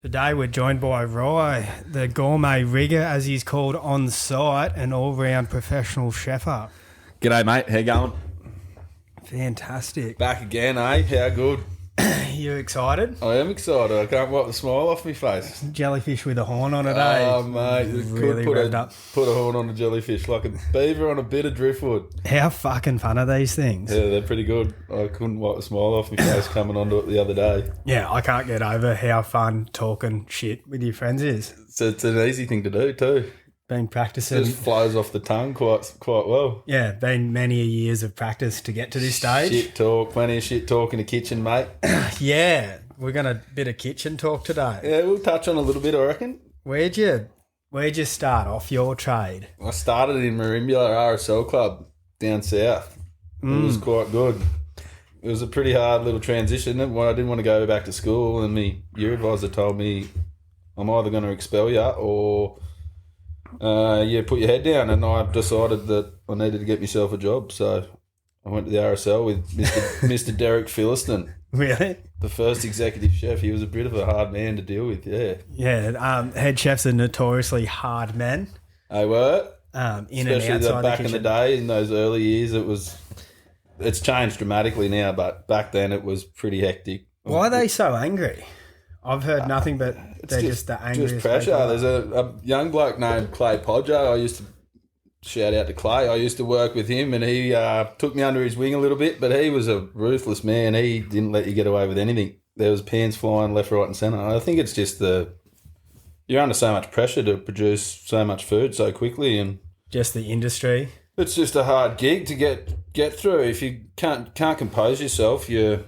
Today we're joined by Rye, the gourmet rigger, as he's called on site, an all-round professional chef-er. G'day, mate. How you going? Fantastic. Back again, eh? How good? You excited? I am excited. I can't wipe the smile off my face. Jellyfish with a horn on it, eh? Oh, mate. You Really could revved up. put a horn on a jellyfish like a beaver on a bit of driftwood. How fucking fun are these things? Yeah, they're pretty good. I couldn't wipe the smile off my face coming onto it the other day. Yeah, I can't get over how fun talking shit with your friends is. So it's an easy thing to do too. Been practicing. Just flows off the tongue quite well. Yeah, been many years of practice to get to this stage. Shit talk, plenty of shit talk in the kitchen, mate. Yeah, we're going to bit of kitchen talk today. Yeah, we'll touch on a little bit, I reckon. Where'd you start off your trade? I started in Merimbula RSL club down south. It was quite good. It was a pretty hard little transition. I didn't want to go back to school, and my year advisor told me I'm either going to expel you or put your head down. And I decided that I needed to get myself a job, so I went to the RSL with Mr. Derek Philliston. Really? The first executive chef. He was a bit of a hard man to deal with, yeah. Yeah, head chefs are notoriously hard men. They were. In Especially and outside back the in the kitchen. day, in those early years, it's changed dramatically now, but back then it was pretty hectic. Why are they so angry? I've heard nothing but they're just the angriest Just pressure. people. There's a young bloke named Clay Podger. I used to shout out to Clay. I used to work with him, and he took me under his wing a little bit, but he was a ruthless man. He didn't let you get away with anything. There was pans flying left, right and centre. I think it's just you're under so much pressure to produce so much food so quickly, and Just the industry. it's just a hard gig to get through. If you can't compose yourself, you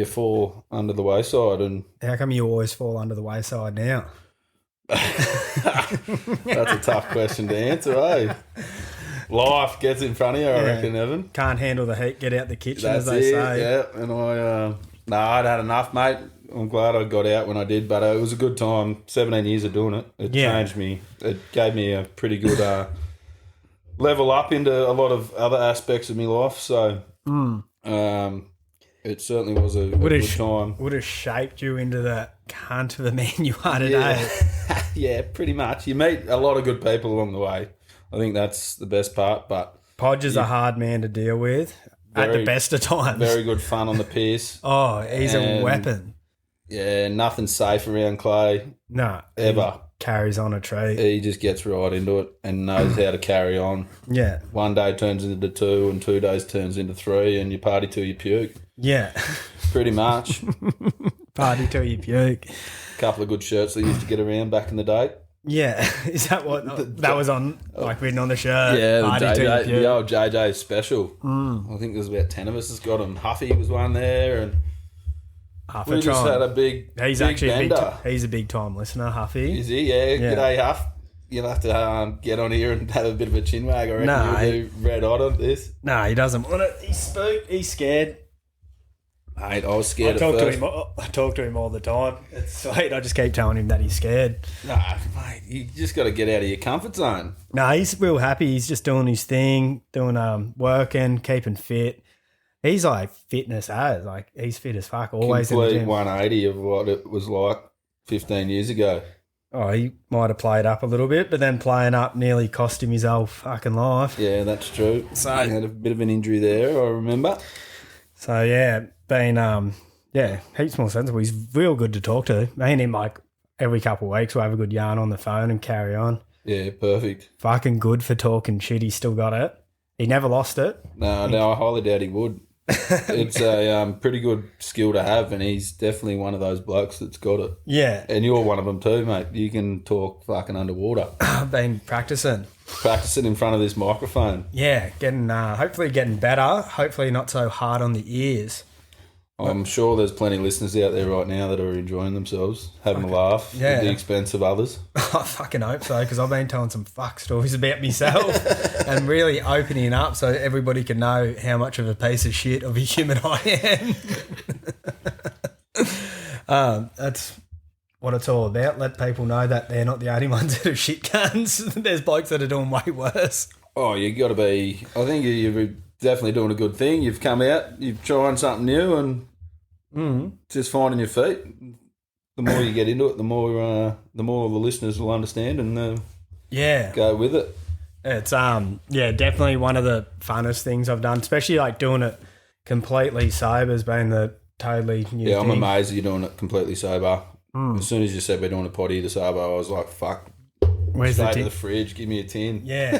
fall under the wayside. And How come you always fall under the wayside now? that's a tough question to answer, eh? Life gets in front of you, I reckon, Evan. Can't handle the heat, get out the kitchen, That's as they it, say. yeah. And I'd had enough, mate. I'm glad I got out when I did, but it was a good time. 17 years of doing it. It changed me. It gave me a pretty good level up into a lot of other aspects of my life. So it certainly was a good time. Would have shaped you into the cunt of the man you are today. Yeah, pretty much. You meet a lot of good people along the way. I think that's the best part, but Podge is a hard man to deal with at the best of times. very good fun on the piers. Oh, he's a And- weapon. Yeah, nothing safe around Clay, No. ever. Carries on a tree. He just gets right into it and knows how to carry on. Yeah. One day turns into 2 and 2 days turns into 3 and you party till you puke. Yeah. Pretty much. Party till you puke. Couple of good shirts that used to get around back in the day. Yeah. Is that what that was on, like written on the shirt? Yeah, Party till you the puke. old JJ special. I think there's about 10 of us that's got him. Huffy was one there, and Half we a just time. had a big He's big actually bender. he's a big time listener, Huffy. Is he? Yeah. Yeah. G'day, Huff. You'll have to get on here and have a bit of a chin wag. I reckon No, you'll do red hot on this. No, he doesn't want it. He's spooked. He's scared. Mate, I was scared I talk at to first. him. I talk to him all the time. It's sweet. I just keep telling him that he's scared. Nah, mate, you just got to get out of your comfort zone. No, he's real happy. He's just doing his thing, doing working, keeping fit. He's like fitness as like he's fit as fuck. Always in the Complete gym. 180 of what it was like 15 years ago. Oh, he might have played up a little bit, but then playing up nearly cost him his whole fucking life. Yeah, that's true. So- He had a bit of an injury there, I remember. So yeah, been heaps more sensible. He's real good to talk to. Me and him like every couple of weeks we'll have a good yarn on the phone and carry on. Yeah, perfect. Fucking good for talking shit. He's still got it. He never lost it. No, I highly doubt he would. It's a pretty good skill to have, and he's definitely one of those blokes that's got it. Yeah, And you're one of them too, mate. You can talk fucking underwater. I've been practicing. Practicing in front of this microphone. Yeah, hopefully getting better. Hopefully not so hard on the ears. I'm sure there's plenty of listeners out there right now that are enjoying themselves, having a laugh Yeah. at the expense of others. I fucking hope so, because I've been telling some fuck stories about myself and really opening up so everybody can know how much of a piece of shit of a human I am. That's what it's all about. Let people know that they're not the only ones that are shit cunts. There's blokes that are doing way worse. Oh, you got to be. I think you're definitely doing a good thing. You've come out, you've tried something new, and just finding your feet. The the more you get into it, the more the listeners will understand and go with it. It's definitely one of the funnest things I've done, especially like doing it completely sober has been the totally new thing. I'm amazed that you're doing it completely sober. As soon as you said we're doing a potty the sober, I was like, fuck. Where's straight the to the fridge, give me a tin. Yeah,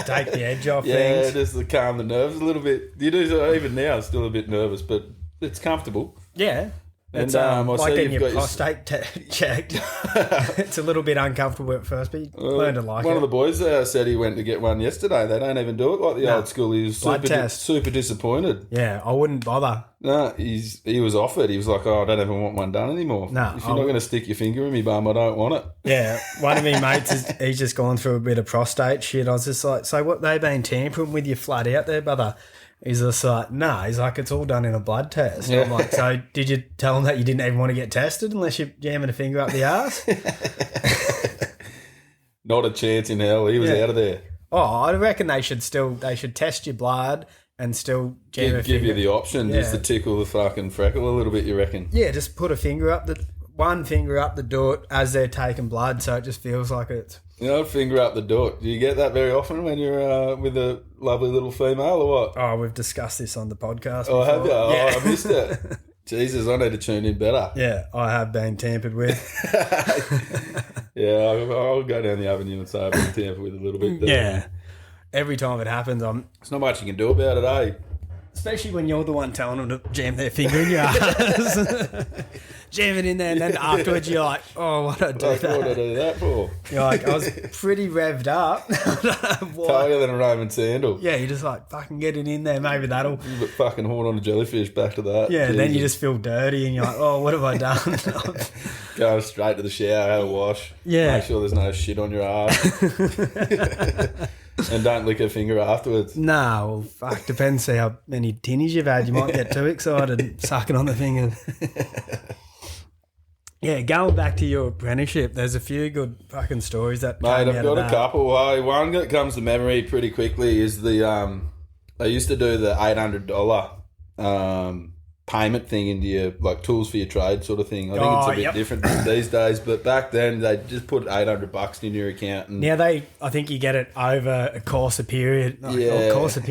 take the edge off yeah, things. just to calm the nerves a little bit. You do even now, still a bit nervous, but it's comfortable. Yeah. It's I like see getting you've your got prostate checked. It's a little bit uncomfortable at first, but you learn to like it. One of the boys said he went to get one yesterday. They don't even do it like the old school. He was super disappointed. Yeah, I wouldn't bother. No, he was offered. He was like, "Oh, I don't even want one done anymore. No, if you're not going to stick your finger in me bum, I don't want it." Yeah, one of my mates, he's just gone through a bit of prostate shit. I was just like, so what, they been tampering with you flat out there, brother? He's just like, nah. He's like, it's all done in a blood test. Yeah. I'm like, so did you tell him that you didn't even want to get tested unless you're jamming a finger up the arse? Not a chance in hell. He was out of there. Oh, I reckon they should test your blood and still jam a finger. Give you the option just to tickle the fucking freckle a little bit, you reckon? Yeah, just put one finger up the door as they're taking blood, so it just feels like it's... Finger up the door. Do you get that very often when you're with a lovely little female or what? Oh, we've discussed this on the podcast before. Oh, have you? Yeah. Oh, I missed it. Jesus, I need to tune in better. Yeah, I have been tampered with. Yeah, I'll go down the avenue and say I've been tampered with a little bit. Yeah. Every time it happens, there's not much you can do about it, eh? Especially when you're the one telling them to jam their finger in your ass. Jam it in there, and then afterwards you're like, oh, what did I do that? What did I do that for? You're like, I was pretty revved up. Tighter than a Roman sandal. Yeah, you're just like, fucking get it in there. Maybe that'll... But fucking horn on a jellyfish, back to that. Yeah, Jesus. Then you just feel dirty and you're like, oh, what have I done? Go straight to the shower, have a wash. Yeah. Make sure there's no shit on your ass. And don't lick a finger afterwards. No, well, fuck, depends how many tinnies you've had. You might get too excited sucking on the finger. Yeah, going back to your apprenticeship, there's a few good fucking stories that Mate, came I've out got of a that. couple. One that comes to memory pretty quickly is the they used to do the $800 payment thing into your, like, tools for your trade sort of thing. I think it's a bit different these days, but back then they just put $800 in your account. And now I think you get it over a course of period. A course of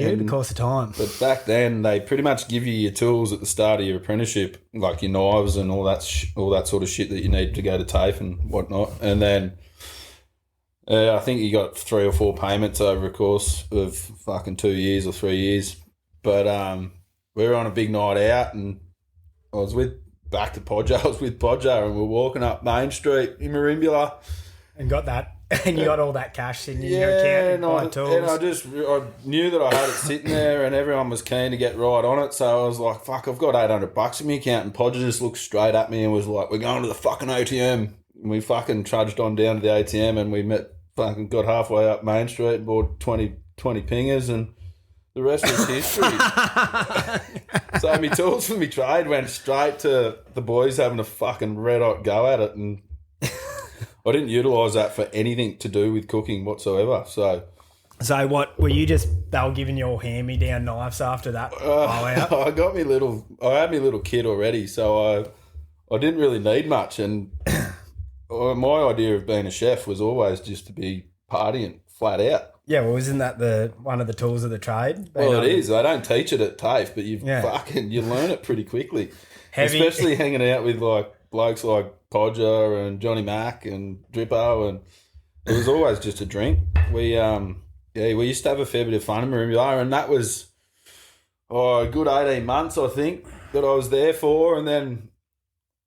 time. But back then they pretty much give you your tools at the start of your apprenticeship, like your knives and all that sort of shit that you need to go to TAFE and whatnot. And then I think you got 3 or 4 payments over a course of fucking 2 years or 3 years. But we were on a big night out and I was with Podger and we were walking up Main Street in Merimbula. And got that, and you got all that cash sitting in your account and buy tools. And I knew that I had it sitting there and everyone was keen to get right on it. So I was like, fuck, I've got $800 in my account. And Podger just looked straight at me and was like, we're going to the fucking ATM. And we fucking trudged on down to the ATM and we got halfway up Main Street and bought 20 pingers and the rest was history. So my tools for my trade went straight to the boys having a fucking red hot go at it, and I didn't utilise that for anything to do with cooking whatsoever. So what were you just? They were giving you all hand-me-down knives after that blowout? I had my little kit already, so I didn't really need much, and my idea of being a chef was always just to be partying flat out. Yeah, well, isn't that one of the tools of the trade? Well, it is. They don't teach it at TAFE, but you learn it pretty quickly. Especially hanging out with like blokes like Podger and Johnny Mack and Drippo, and it was always just a drink. We used to have a fair bit of fun in Merimbula, and that was a good 18 months, I think, that I was there for, and then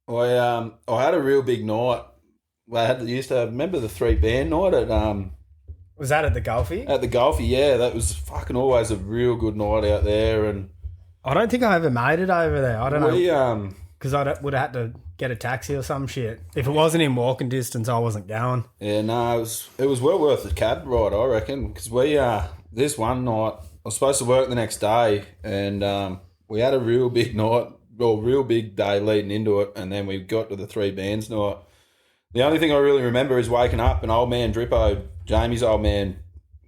I had a real big night. Remember the 3-band night at Was that at the Gulfie? At the Gulfie, yeah. That was fucking always a real good night out there. And I don't think I ever made it over there. I don't know. Because I would have had to get a taxi or some shit. If it wasn't in walking distance, I wasn't going. Yeah, no, it was well worth the cab ride, I reckon. Because this one night, I was supposed to work the next day, and we had a real big night, or real big day leading into it, and then we got to the 3-bands night. The only thing I really remember is waking up and old man Drippo, Jamie's old man,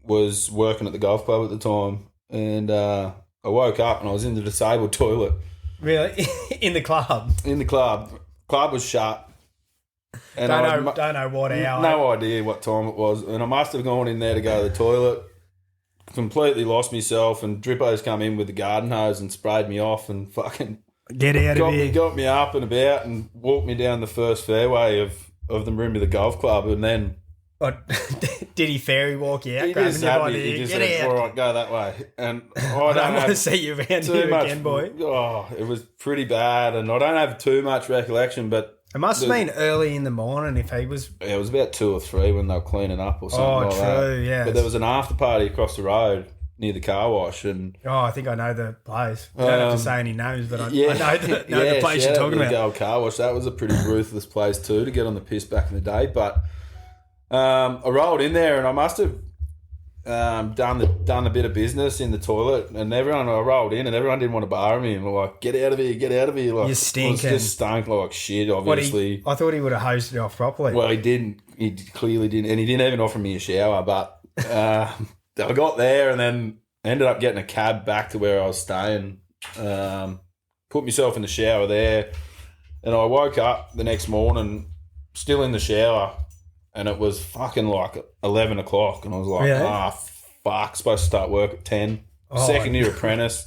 was working at the golf club at the time, and I woke up and I was in the disabled toilet. Really? In the club? In the club. Club was shut. And don't know what hour. No idea what time it was. And I must have gone in there to go to the toilet, completely lost myself, and Drippo's come in with the garden hose and sprayed me off and fucking Get out of here. Got me up and about and walked me down the first fairway of the room of the golf club, and then... Did he fairy walk you out? He just said, all right, go that way. And I don't want to see you around here again, boy. Oh, it was pretty bad, and I don't have too much recollection, but... It must have been early in the morning if he was... Yeah, it was about 2 or 3 when they were cleaning up or something like that. Oh, true, yeah. But there was an after party across the road near the car wash, and... Oh, I think I know the place. I don't have to say any names, but I know the place you're talking about. The old car wash. That was a pretty ruthless place too to get on the piss back in the day, but... I rolled in there and I must have done a bit of business in the toilet, and I rolled in and everyone didn't want to bar me and were like, get out of here. Like, you're stinking. It just stunk like shit, obviously. I thought he would have hosed it off properly. Well, he didn't. He clearly didn't. And he didn't even offer me a shower, but I got there and then ended up getting a cab back to where I was staying, put myself in the shower there, and I woke up the next morning still in the shower. And it was fucking like 11 o'clock. And I was like, fuck, supposed to start work at 10. Second year apprentice.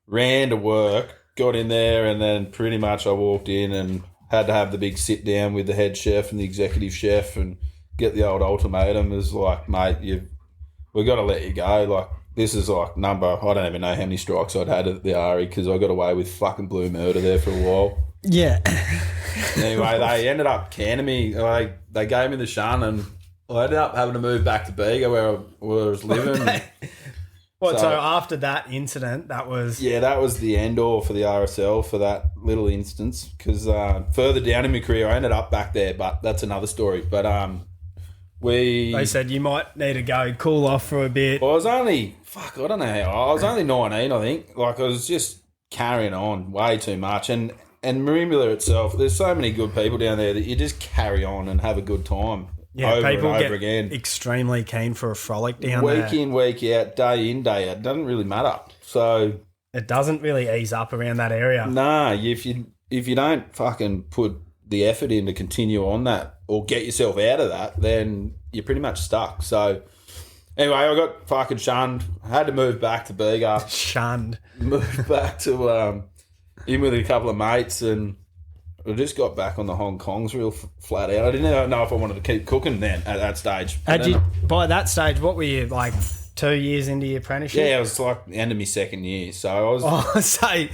Ran to work, got in there, and then pretty much I walked in and had to have the big sit down with the head chef and the executive chef and get the old ultimatum. It was like, mate, we've got to let you go. Like, this is like I don't even know how many strikes I'd had at the RE because I got away with fucking blue murder there for a while. Yeah. Anyway, they ended up canning me. They gave me the shun, and I ended up having to move back to Bega where I was living. So after that incident, that was... Yeah, that was the end-all for the RSL for that little instance, because further down in my career, I ended up back there, but that's another story. But they said you might need to go cool off for a bit. Well, I was only... Fuck, I don't know how. I was only 19, I think. Like, I was just carrying on way too much, and Merimbula itself, there's so many good people down there that you just carry on and have a good time. Yeah, over people and over get again. Extremely keen for a frolic down there. Week in, week out, day in, day out. Doesn't really matter. So it doesn't really ease up around that area. Nah, if you don't fucking put the effort in to continue on that or get yourself out of that, then you're pretty much stuck. So anyway, I got fucking shunned. I had to move back to Bega. Shunned. Moved back to in with a couple of mates, and I just got back on the Hong Kongs real flat out. I didn't know if I wanted to keep cooking then at that stage. By that stage, what were you, like 2 years into your apprenticeship? Yeah, it was like the end of my second year. So I was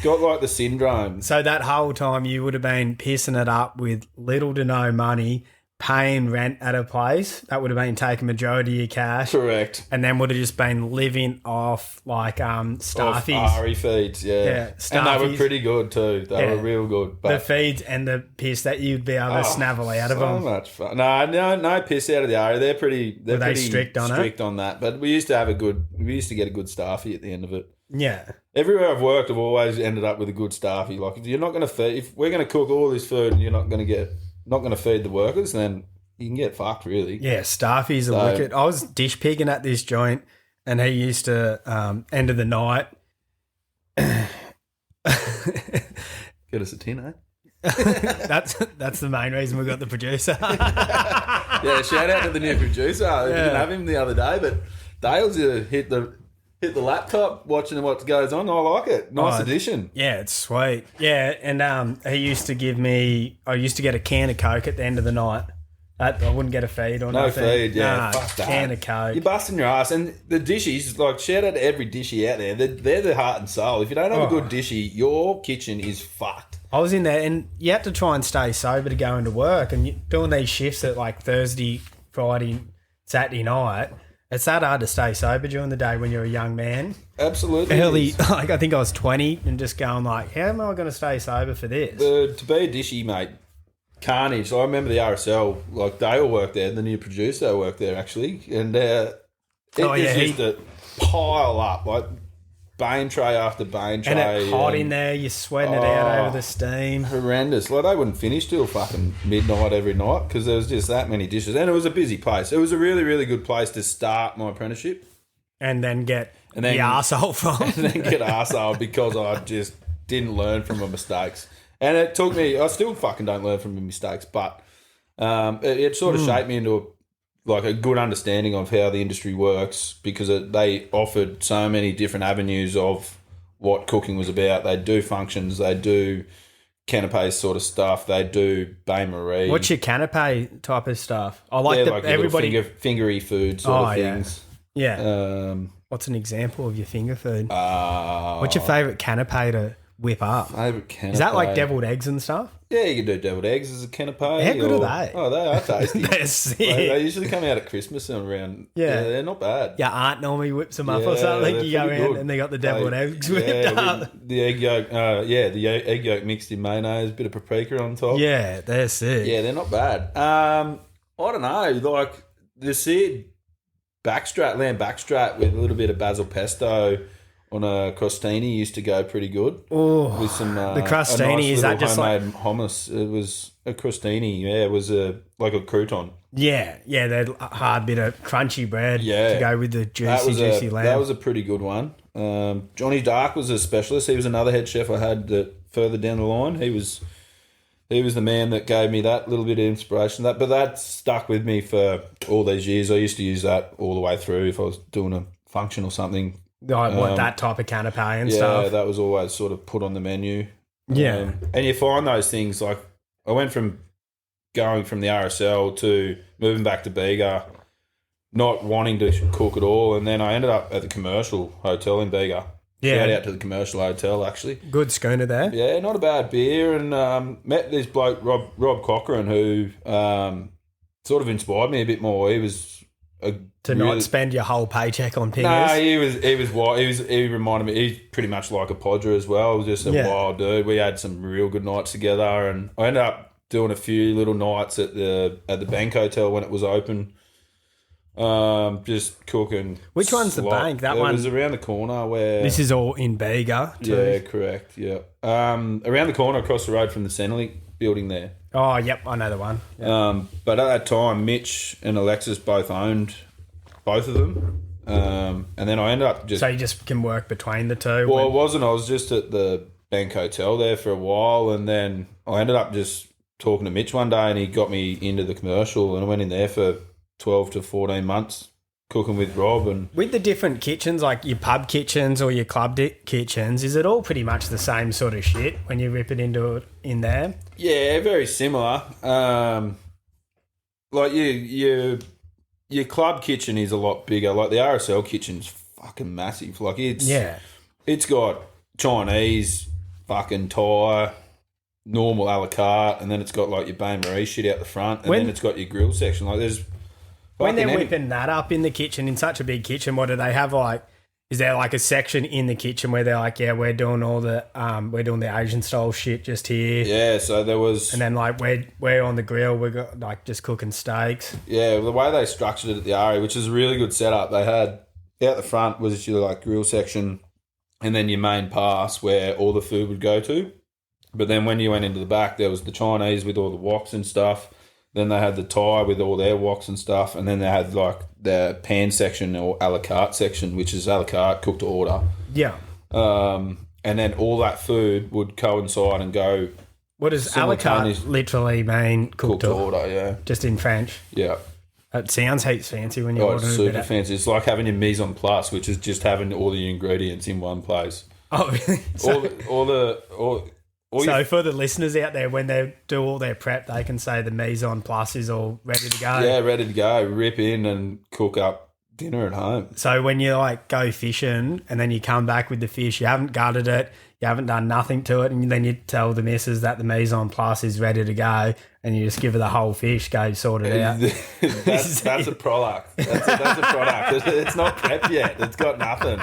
got like the syndrome. So that whole time you would have been pissing it up with little to no money, paying rent at a place. That would have been taking majority of your cash. Correct. And then would have just been living off like staffies. Off RE feeds, yeah. Staffies. And they were pretty good too. They were real good. But the feeds and the piss that you'd be able to snavel out of them. So much fun. No piss out of the RE. They're pretty strict on that. But we used to get a good staffy at the end of it. Yeah. Everywhere I've worked, I've always ended up with a good staffy. Like, if we're going to cook all this food and you're not going to feed the workers, then you can get fucked, really. Yeah, staffies are wicked. I was dish pigging at this joint, and he used to, end of the night. Get us a tin, eh? That's the main reason we got the producer. Yeah, shout out to the new producer. We didn't have him the other day, but Dale's hit the laptop watching what goes on. I like it. Nice addition. Yeah, it's sweet. Yeah, and I used to get a can of Coke at the end of the night. I wouldn't get a feed or nothing. No feed, yeah. Fuck that. Can of Coke. You're busting your ass. And the dishies, like, shout out to every dishy out there. They're the heart and soul. If you don't have a good dishy, your kitchen is fucked. I was in there, and you had to try and stay sober to go into work, and you're doing these shifts at like Thursday, Friday, Saturday night. It's that hard to stay sober during the day when you're a young man. Absolutely. Early, like I think I was 20 and just going like, how am I going to stay sober for this? To be a dishy, mate, carnage. I remember the RSL, like Dale worked there, the new producer worked there actually, and used to pile up, like bane tray after bane tray. And it's hot in there, you're sweating it out over the steam. Horrendous. Like, they wouldn't finish till fucking midnight every night because there was just that many dishes. And it was a busy place. It was a really, really good place to start my apprenticeship. And then get the arsehole from. And then get arsehole because I just didn't learn from my mistakes. And it took me. I still fucking don't learn from my mistakes, but it sort of shaped me into a good understanding of how the industry works because they offered so many different avenues of what cooking was about. They do functions. They do canapé sort of stuff. They do bain marie. What's your canapé type of stuff? I like like everybody fingery food sort of things. Yeah. What's an example of your finger food? What's your favourite canapé to whip up? Favourite canapé? Is that like deviled eggs and stuff? Yeah, you can do deviled eggs as a canapé. How good are they? Oh, they are tasty. They're sick. They usually come out at Christmas and around. Yeah, they're not bad. Your aunt normally whips them up or something. You go around and they got the deviled eggs whipped up. The egg yolk, the egg yolk mixed in mayonnaise, a bit of paprika on top. Yeah, they're sick. Yeah, they're not bad. I don't know, like the seared lamb backstrap with a little bit of basil pesto on a crostini used to go pretty good. Oh, with some the crostini, a nice is that just homemade hummus? It was a crostini. Yeah, it was like a crouton. Yeah, they're a hard bit of crunchy bread to go with the juicy lamb. That was a pretty good one. Johnny Dark was a specialist. He was another head chef I had that further down the line. He was the man that gave me that little bit of inspiration. But that stuck with me for all these years. I used to use that all the way through if I was doing a function or something. Like that type of canapé and stuff. Yeah, that was always sort of put on the menu. Yeah. And you find those things, like I went from going from the RSL to moving back to Bega, not wanting to cook at all, and then I ended up at the commercial hotel in Bega. Yeah. Shout out to the commercial hotel, actually. Good schooner there. Yeah, not a bad beer, and met this bloke, Rob Cochran, who sort of inspired me a bit more. He was not spend your whole paycheck on pingers. No, he reminded me. He's pretty much like a podger as well. He was just a wild dude. We had some real good nights together, and I ended up doing a few little nights at the Bank Hotel when it was open. Just cooking. Which one's the Bank? That one was around the corner where. This is all in Bega too. Yeah, correct. Yeah, around the corner across the road from the Centrelink building there. Oh, yep, I know the one. Yep. But at that time, Mitch and Alexis both owned both of them. And then I ended up just... So you just can work between the two? Well, I wasn't. I was just at the Bank Hotel there for a while, and then I ended up just talking to Mitch one day, and he got me into the commercial, and I went in there for 12 to 14 months cooking with Rob. And with the different kitchens, like your pub kitchens or your club kitchens, is it all pretty much the same sort of shit when you rip it into it in there? Yeah, very similar. Like your club kitchen is a lot bigger. Like the RSL kitchen's fucking massive. Like it's got Chinese, fucking Thai, normal a la carte, and then it's got like your bain marie shit out the front, and then it's got your grill section. Like there's when they're whipping that up in the kitchen, in such a big kitchen, what do they have like? Is there like a section in the kitchen where they're like, yeah, we're doing all the we're doing the Asian style shit just here. Yeah, so there was, and then like we're on the grill, we're got like just cooking steaks. Yeah, the way they structured it at the RE, which is a really good setup, they had out the front was your like grill section, and then your main pass where all the food would go to. But then when you went into the back, there was the Chinese with all the woks and stuff. Then they had the Thai with all their woks and stuff, and then they had like the pan section or a la carte section, which is a la carte, cooked to order. Yeah. And then all that food would coincide and go. What does a la carte literally mean? Cooked to order, yeah. Just in French. Yeah. It sounds heaps fancy when you order it. It's super fancy. It's like having your mise en place, which is just having all the ingredients in one place. Oh, really? So for the listeners out there, when they do all their prep, they can say the mise en place is all ready to go. Yeah, ready to go. Rip in and cook up dinner at home. So when you like go fishing and then you come back with the fish, you haven't gutted it, you haven't done nothing to it, and then you tell the missus that the mise en place is ready to go, and you just give her the whole fish, go sort it out. that's a product. That's a product. It's not prepped yet. It's got nothing.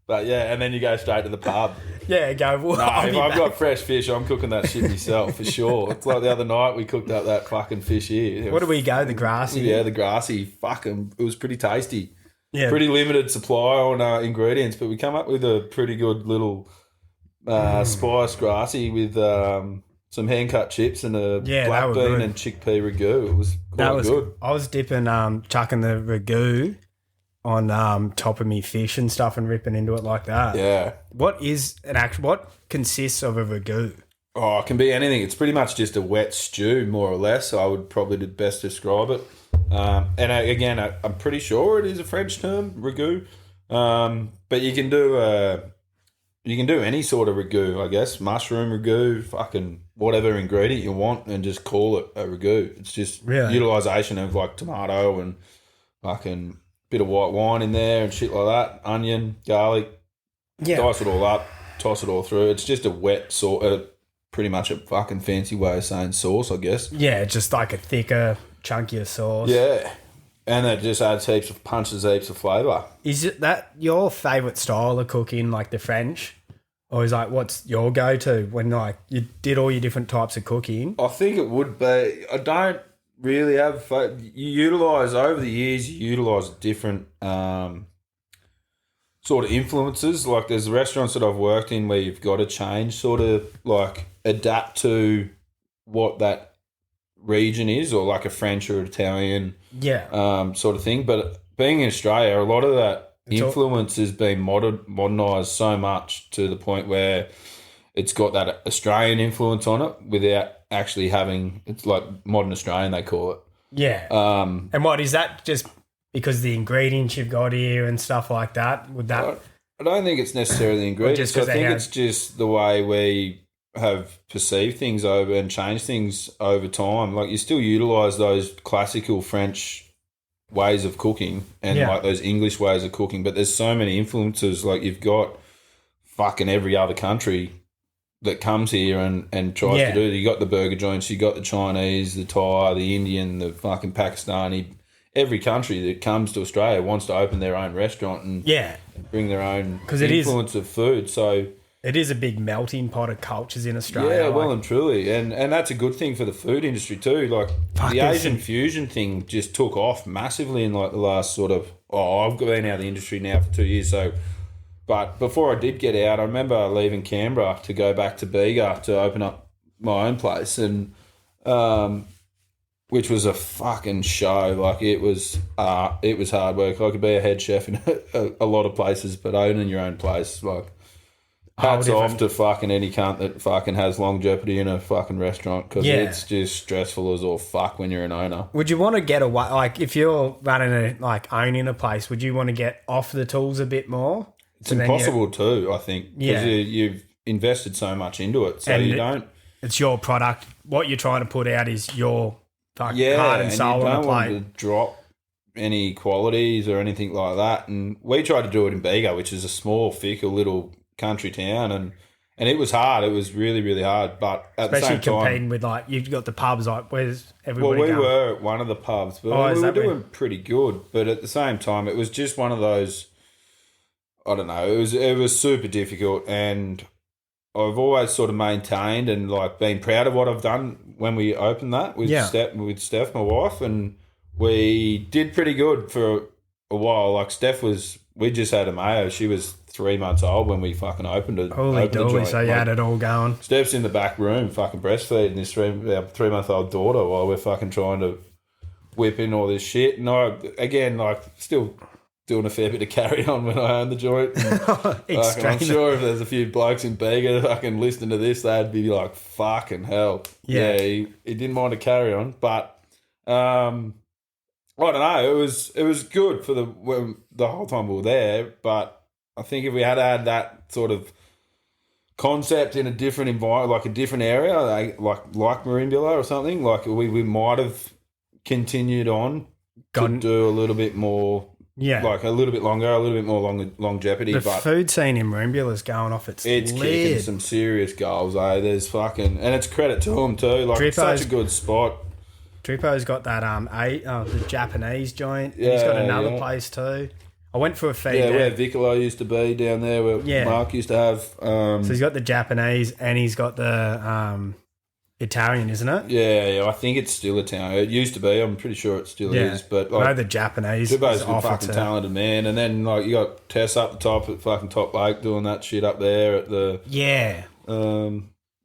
But yeah, and then you go straight to the pub. Yeah, go. Well, no, if I've got fresh fish, I'm cooking that shit myself for sure. It's like the other night we cooked up that fucking fish here. What do we go? The grassy. Yeah, the grassy. Fucking, it was pretty tasty. Yeah, pretty limited supply on ingredients, but we come up with a pretty good little spiced grassy with some hand cut chips and a black bean and chickpea ragu. It was quite good. I was dipping, chucking the ragu on top of me fish and stuff and ripping into it like that. Yeah. What consists of a ragu? Oh, it can be anything. It's pretty much just a wet stew, more or less. I would probably best describe it. Again, I'm pretty sure it is a French term, ragout. But you can do any sort of ragout, I guess. Mushroom ragout, fucking whatever ingredient you want, and just call it a ragout. It's just utilisation of like tomato and fucking bit of white wine in there and shit like that. Onion, garlic, dice it all up, toss it all through. It's just a wet sort. Pretty much a fucking fancy way of saying sauce, I guess. Yeah, just like a thicker, chunkier sauce. Yeah. And that just adds punches heaps of flavour. Is it that your favourite style of cooking, like the French? Or is like, what's your go-to when like you did all your different types of cooking? I think it would be. I don't really have... You utilise, over the years, you utilise different sort of influences. Like there's restaurants that I've worked in where you've got to change, sort of like adapt to what that region is, or like a French or Italian sort of thing. But being in Australia, a lot of that influence has been modernised so much to the point where it's got that Australian influence on it without actually having, it's like modern Australian, they call it. Yeah. And what is that, just because the ingredients you've got here and stuff like that? Would that... I don't think it's necessarily ingredients. I think it's just the way we have perceived things over and changed things over time. Like you still utilise those classical French ways of cooking and like those English ways of cooking, but there's so many influences. Like you've got fucking every other country that comes here and tries to do it. You got the burger joints, you got the Chinese, the Thai, the Indian, the fucking Pakistani. Every country that comes to Australia wants to open their own restaurant and bring their own influence of food. So it is a big melting pot of cultures in Australia. Yeah, well and truly. And that's a good thing for the food industry too. Like the Asian fusion thing just took off massively in like the last sort of, I've been out of the industry now for 2 years. So, but before I did get out, I remember leaving Canberra to go back to Bega to open up my own place, and which was a fucking show. Like it was hard work. I could be a head chef in a lot of places, but owning your own place, like, hats off to fucking any cunt that fucking has longevity in a fucking restaurant, because it's just stressful as all fuck when you're an owner. Would you want to get away, like if you're owning a place, would you want to get off the tools a bit more? It's impossible too, I think, because you've invested so much into it, so you don't... It's your product. What you're trying to put out is your fucking heart and soul on the plate. You don't want to drop any qualities or anything like that. And we tried to do it in Bega, which is a small, fickle little country town, and it was hard. It was really, really hard. But at the same time, especially competing with, like, you've got the pubs, like, where's everybody going? Well, we were at one of the pubs, but we were doing pretty good. But at the same time, it was just one of those, I don't know, it was super difficult, and I've always sort of maintained and like been proud of what I've done when we opened that with Steph, my wife, and we did pretty good for a while. Like we just had a Mayo. She was 3 months old when we fucking opened it. Holy dooly, so you had it all going. Steph's in the back room fucking breastfeeding this 3-month-old daughter while we're fucking trying to whip in all this shit. And I, again, like, still doing a fair bit of carry on when I own the joint. And, I'm sure if there's a few blokes in Bega fucking listening to this, they'd be like, fucking hell. Yeah, he didn't mind to carry on. But I don't know, it was good for the whole time we were there, but I think if we had had that sort of concept in a different environment, like a different area, like Merimbula or something, like we might have continued on to do a little bit more. Yeah, like a little bit longer, a little bit more longevity. The but food scene in Merimbula is going off its lid. Kicking some serious goals, eh? There's fucking... And it's credit to them too. Like, it's such a good spot. Trippo's got that the Japanese joint. Yeah, he's got another place too. I went for a feed. Yeah, where Vicolo used to be down there, where Mark used to have. So he's got the Japanese and he's got the Italian, isn't it? Yeah, I think it's still Italian. It used to be. I'm pretty sure it still is. But like, I know the Japanese. Trippo's a fucking talented man. And then like you got Tess up the top at fucking Top Lake doing that shit up there at the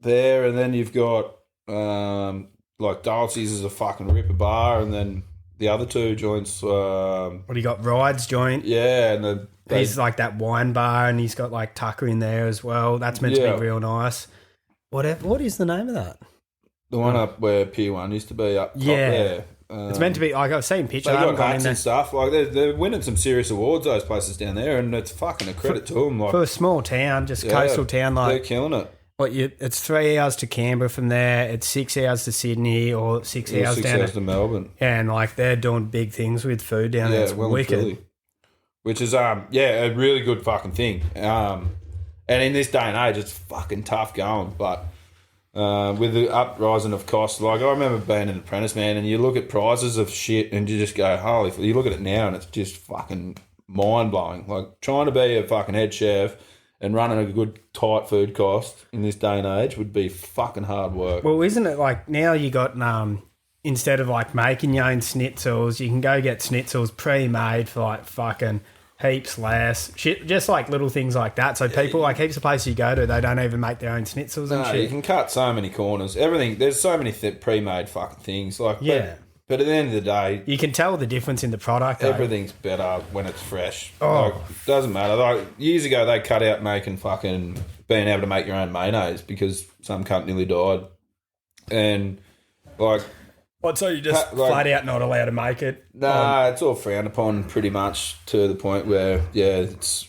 there, and then you've got like Dulce's is a fucking ripper bar, and then the other two joints. What do you got? Rides joint. Yeah, and he's like that wine bar, and he's got like Tucker in there as well. That's meant to be real nice. What is the name of that? The one up where Pier 1 used to be up top Yeah. there. It's meant to be, like, I've seen pictures. They I haven't got gone in hats there. and stuff. Like they're winning some serious awards, those places down there, and it's fucking a credit to them. Like, For a small town, just coastal town, they're like, killing it. it's 3 hours to Canberra from there. It's 6 hours to Sydney, or 6 Or hours 6 down hours to Melbourne. and like they're doing big things with food down there. It's well and wicked. truly. Which is a really good fucking thing. And in this day and age, it's fucking tough going. But with the uprising of costs, like I remember being an apprentice, man, and you look at prices of shit and you just go, holy! You look at it now and it's just fucking mind blowing. Like trying to be a fucking head chef and running a good tight food cost in this day and age would be fucking hard work. Well, isn't it like now you got instead of like making your own schnitzels, you can go get schnitzels pre-made for like fucking heaps less shit, just like little things like that. So people, like heaps of places you go to, they don't even make their own schnitzels and No, shit. you can cut so many corners. Everything, there's so many pre-made fucking things. Like, Yeah. But at the end of the day, You can tell the difference in the product, though. everything's better when it's fresh. Oh. Like, doesn't matter. Like years ago, they cut out making fucking being able to make your own mayonnaise because some cunt nearly died, and like. What, so you just Like- flat out not allowed to make it? Nah, it's all frowned upon pretty much to the point where, it's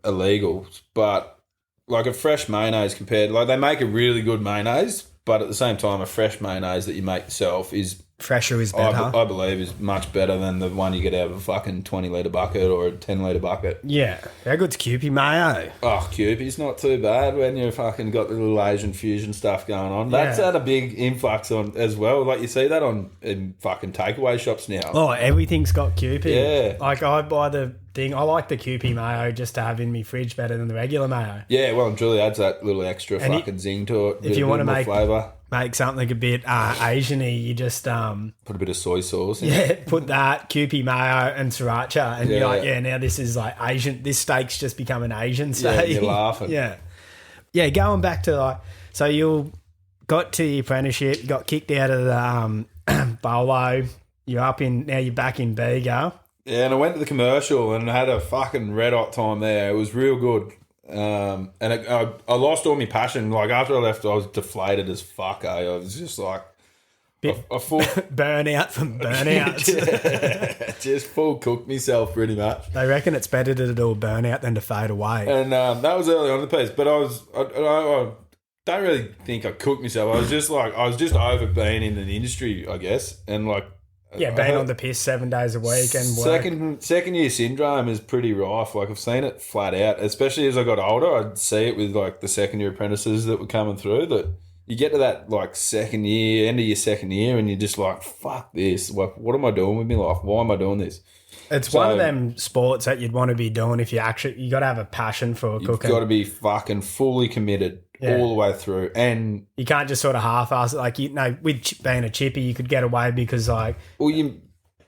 illegal. But like a fresh mayonnaise compared, like they make a really good mayonnaise, but at the same time, a fresh mayonnaise that you make yourself is, Fresher is better. I believe, is much better than the one you get out of a fucking 20-litre bucket or a 10-litre bucket. Yeah. How good's Kewpie mayo? Oh, Kewpie's not too bad when you fucking got the little Asian fusion stuff going on. That's Yeah. had a big influx on as well. Like you see that in fucking takeaway shops now. Oh, everything's got Kewpie. Yeah. Like I buy the thing. I like the Kewpie mayo just to have in my fridge better than the regular mayo. Yeah, well, and Julie adds that little extra And fucking zing to it. if you want to make flavour, something a bit Asian-y, you just put a bit of soy sauce in. yeah, put that Kewpie mayo and sriracha, and you're Yeah. like, yeah, now this is like Asian. This steak's just become an Asian Yeah, steak. you're laughing. yeah. Going back to like, so you got to your apprenticeship, you got kicked out of the bolo. You're back in Bega. Yeah, and I went to the commercial and had a fucking red hot time there. It was real good. And I lost all my passion. Like after I left, I was deflated as fuck. I was just like a full burnout from burnouts. just full cooked myself pretty much. They reckon it's better to do a burnout than to fade away. And that was early on in the piece, but I don't really think I cooked myself. I was just over being in an industry, I guess, and like. Yeah, being on the piss 7 days a week and work. Second year syndrome is pretty rife. Like I've seen it flat out, especially as I got older. I'd see it with like the second year apprentices that were coming through. That you get to that like second year, end of your second year, and you're just like, "Fuck this! Like, what am I doing with my life? Why am I doing this?" It's one of them sports that you'd want to be doing if you got to have a passion for You've cooking. got to be fucking fully committed all the way through, and You can't just sort of half-ass it. Like, with being a chippy, you could get away because, like... well,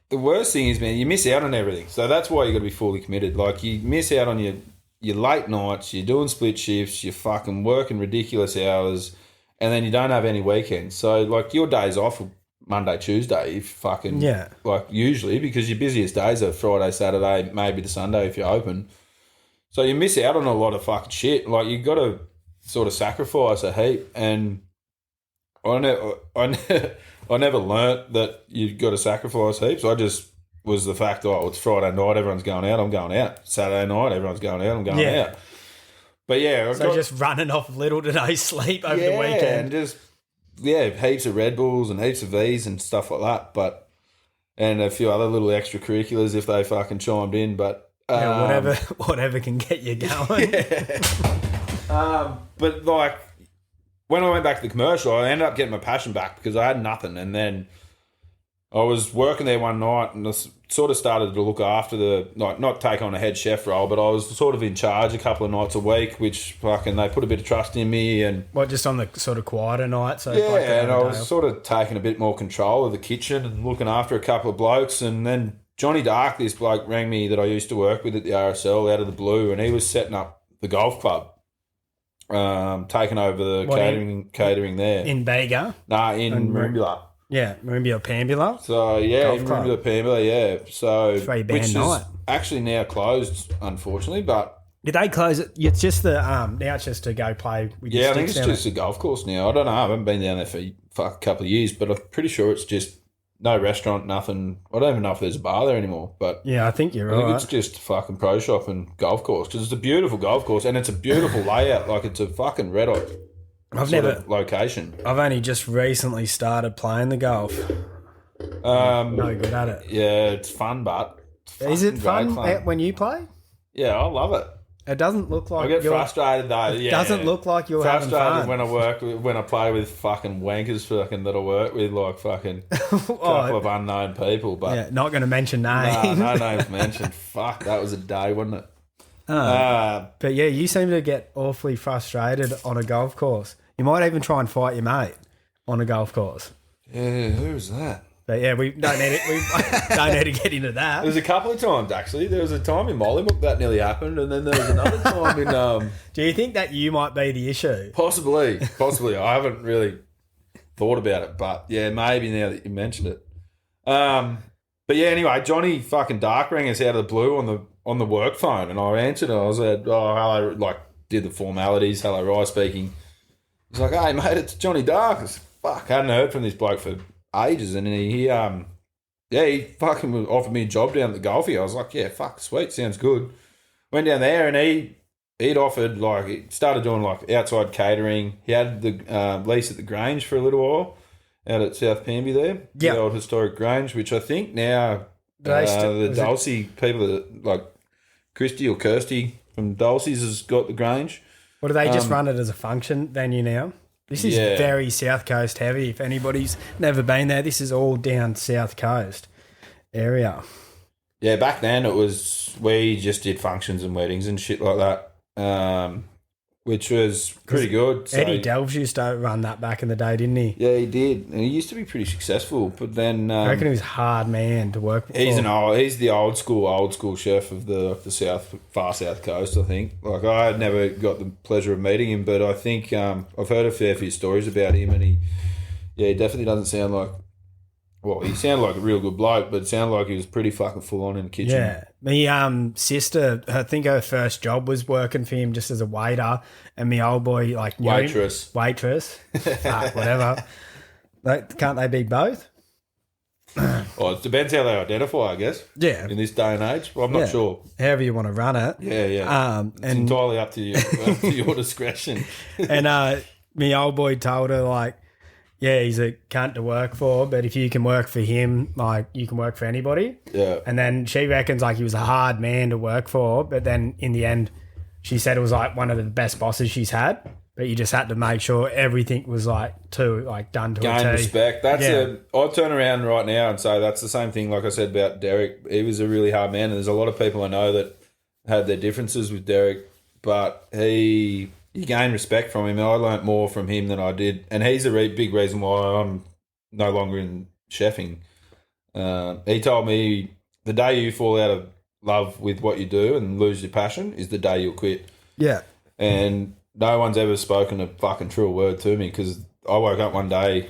the worst thing is, man, you miss out on everything. So that's why you got to be fully committed. Like, you miss out on your late nights, you're doing split shifts, you're fucking working ridiculous hours, and then you don't have any weekends. So, like, your days off are Monday, Tuesday, if fucking... Yeah. Like, usually, because your busiest days are Friday, Saturday, maybe the Sunday if you're open. So you miss out on a lot of fucking shit. Like, you got to sort of sacrifice a heap, and I never learnt that you got to sacrifice heaps. I just was the fact, it's Friday night, everyone's going out, I'm going out. Saturday night, everyone's going out, I'm going out. But yeah, just running off little to no sleep over the and weekend. just heaps of Red Bulls and heaps of V's and stuff like that. And a few other little extracurriculars if they fucking chimed in. But whatever can get you going. But like when I went back to the commercial, I ended up getting my passion back because I had nothing. And then I was working there one night and I sort of started to look after not take on a head chef role, but I was sort of in charge a couple of nights a week, which fucking they put a bit of trust in me. And Just on the sort of quieter night? So and I was sort of taking a bit more control of the kitchen and looking after a couple of blokes. And then Johnny Dark, this bloke, rang me that I used to work with at the RSL out of the blue, and he was setting up the golf club. Taking over the catering there. In Bega? Nah, in Merimbula. Yeah, Merimbula Pambula. So, yeah, Golf in club. Merimbula Pambula, yeah. So, Three band which night. is actually now closed, unfortunately, but Did they close it? It's just the now it's just to go play with your Yeah, I think sticks it's down just a golf course now. I don't know. I haven't been down there for a couple of years, but I'm pretty sure it's just no restaurant, nothing. I don't even know if there's a bar there anymore, but there. Yeah, I think you're I think right. it's just a fucking pro shop and golf course because it's a beautiful golf course and it's a beautiful layout. Like it's a fucking red hot location. I've only just recently started playing the golf. No good at it. Yeah, it's fun, but it's Is it fucking fun, great when you play? Yeah, I love it. It doesn't look like I get frustrated though. It Yeah, doesn't look like you're having frustrated fun. when I play with fucking wankers fucking that I work with, like fucking couple of unknown people. But yeah, not going to mention names. no names mentioned. Fuck, that was a day, wasn't it? But yeah, you seem to get awfully frustrated on a golf course. You might even try and fight your mate on a golf course. Yeah, who was that? But yeah, we don't need it. We don't need to get into that. There was a couple of times actually. There was a time in Mollymook that nearly happened, and then there was another time in. Do you think that you might be the issue? Possibly. I haven't really thought about it, but yeah, maybe now that you mentioned it. But yeah, anyway, Johnny fucking dark rang us out of the blue on the work phone, and I answered. And I was like, "Oh, hello," like did the formalities. Hello, Rye speaking. He's like, "Hey, mate, it's Johnny Dark." I was, fuck, I hadn't heard from this bloke for ages, and he fucking offered me a job down at the Golfie. I was like, yeah, fuck, sweet, sounds good. Went down there, and he'd offered, like, he started doing like outside catering. He had the lease at the Grange for a little while out at South Pamby there, the old historic Grange, which I think now the Dulcie people that like Christy or Kirsty from Dulcie's has got the Grange. Or do they just run it as a function venue now? This is very South Coast heavy. If anybody's never been there, this is all down South Coast area. Yeah, back then we just did functions and weddings and shit like that, which was pretty good. So, Eddie Delves used to run that back in the day, didn't he? Yeah, he did, and he used to be pretty successful. But then I reckon he was a hard man to work with. He's the old school chef of the far south coast. I think. Like I had never got the pleasure of meeting him, but I think I've heard a fair few stories about him, and he definitely doesn't sound like. Well, he sounded like a real good bloke, but it sounded like he was pretty fucking full on in the kitchen. Yeah. My sister, I think her first job was working for him just as a waiter, and my old boy, like... Waitress. Fuck, whatever. Can't they be both? Well, it depends how they identify, I guess. Yeah. In this day and age. Well, I'm not sure. However you want to run it. Yeah. It's entirely up to you, up to your discretion. And my old boy told her, like, yeah, he's a cunt to work for, but if you can work for him, like, you can work for anybody. Yeah. And then she reckons, like, he was a hard man to work for, but then in the end, she said it was, like, one of the best bosses she's had, but you just had to make sure everything was, like, done to a Gain T. respect. I'd turn around right now and say that's the same thing, like I said about Derek. He was a really hard man, and there's a lot of people I know that had their differences with Derek, but you gain respect from him. I learnt more from him than I did, and he's a big reason why I'm no longer in chefing. He told me the day you fall out of love with what you do and lose your passion is the day you'll quit. Yeah. And no one's ever spoken a fucking true word to me because I woke up one day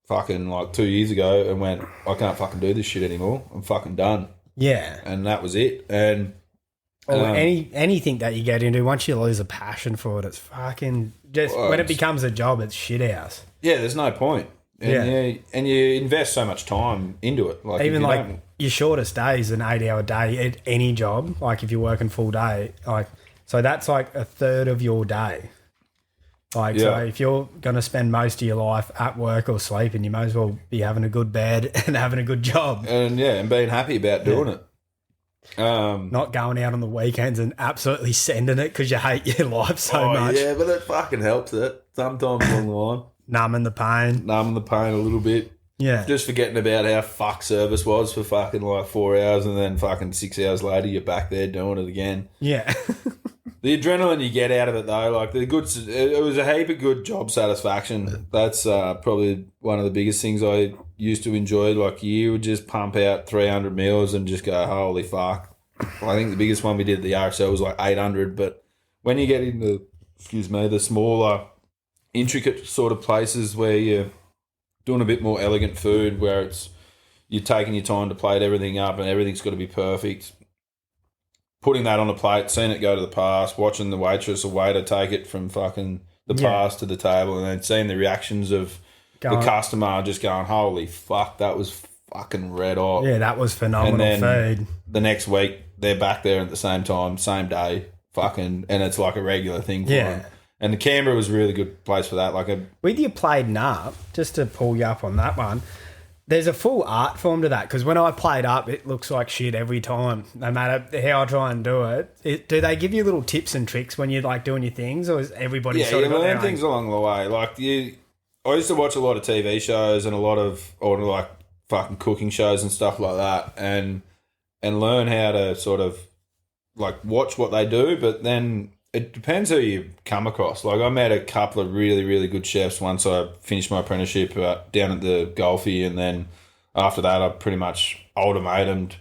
fucking like 2 years ago and went, I can't fucking do this shit anymore. I'm fucking done. Yeah. And that was it. And anything that you get into, once you lose a passion for it, it's fucking just when it becomes a job, it's shit house. Yeah, there's no point. And you invest so much time into it. Like even like your shortest day is an 8-hour day at any job. Like if you're working full day, like so that's like a third of your day. Like so if you're gonna spend most of your life at work or sleeping, you might as well be having a good bed and having a good job. And being happy about doing it. Not going out on the weekends and absolutely sending it because you hate your life so much. Yeah, but it fucking helps it sometimes along the line. Numbing the pain a little bit. Yeah. Just forgetting about how fuck service was for fucking like 4 hours and then fucking 6 hours later you're back there doing it again. Yeah. The adrenaline you get out of it though, like it was a heap of good job satisfaction. That's probably one of the biggest things I used to enjoy. Like you would just pump out 300 meals and just go, holy fuck. I think the biggest one we did at the RSL was like 800, but when you get into, the smaller, intricate sort of places where you're doing a bit more elegant food, where you're taking your time to plate everything up and everything's got to be perfect, putting that on a plate, seeing it go to the pass, watching the waitress or waiter take it from fucking the pass to the table, and then seeing the reactions of the customer just going, holy fuck, that was fucking red hot. Yeah, that was phenomenal and then food. The next week, they're back there at the same time, same day, fucking, and it's like a regular thing for them. And the Canberra was a really good place for that. With your played up, just to pull you up on that one, there's a full art form to that, because when I played up, it looks like shit every time, no matter how I try and do it. Do they give you little tips and tricks when you're like doing your things, or is everybody sort of got their own things along the way? I used to watch a lot of TV shows and a lot of like fucking cooking shows and stuff like that, and learn how to sort of like watch what they do, but then it depends who you come across. Like, I met a couple of really, really good chefs once I finished my apprenticeship down at the Golfie, and then after that I pretty much ultimated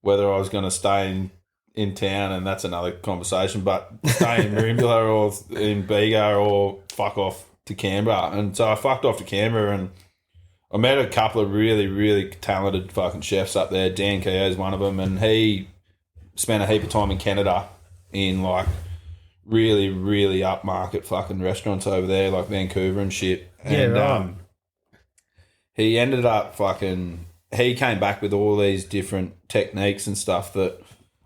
whether I was going to stay in town, and that's another conversation, but stay in Merimbula or in Bega or fuck off to Canberra. And so I fucked off to Canberra, and I met a couple of really, really talented fucking chefs up there. Dan Keogh's one of them, and he spent a heap of time in Canada in like really, really upmarket fucking restaurants over there, like Vancouver and shit. And he ended up he came back with all these different techniques and stuff that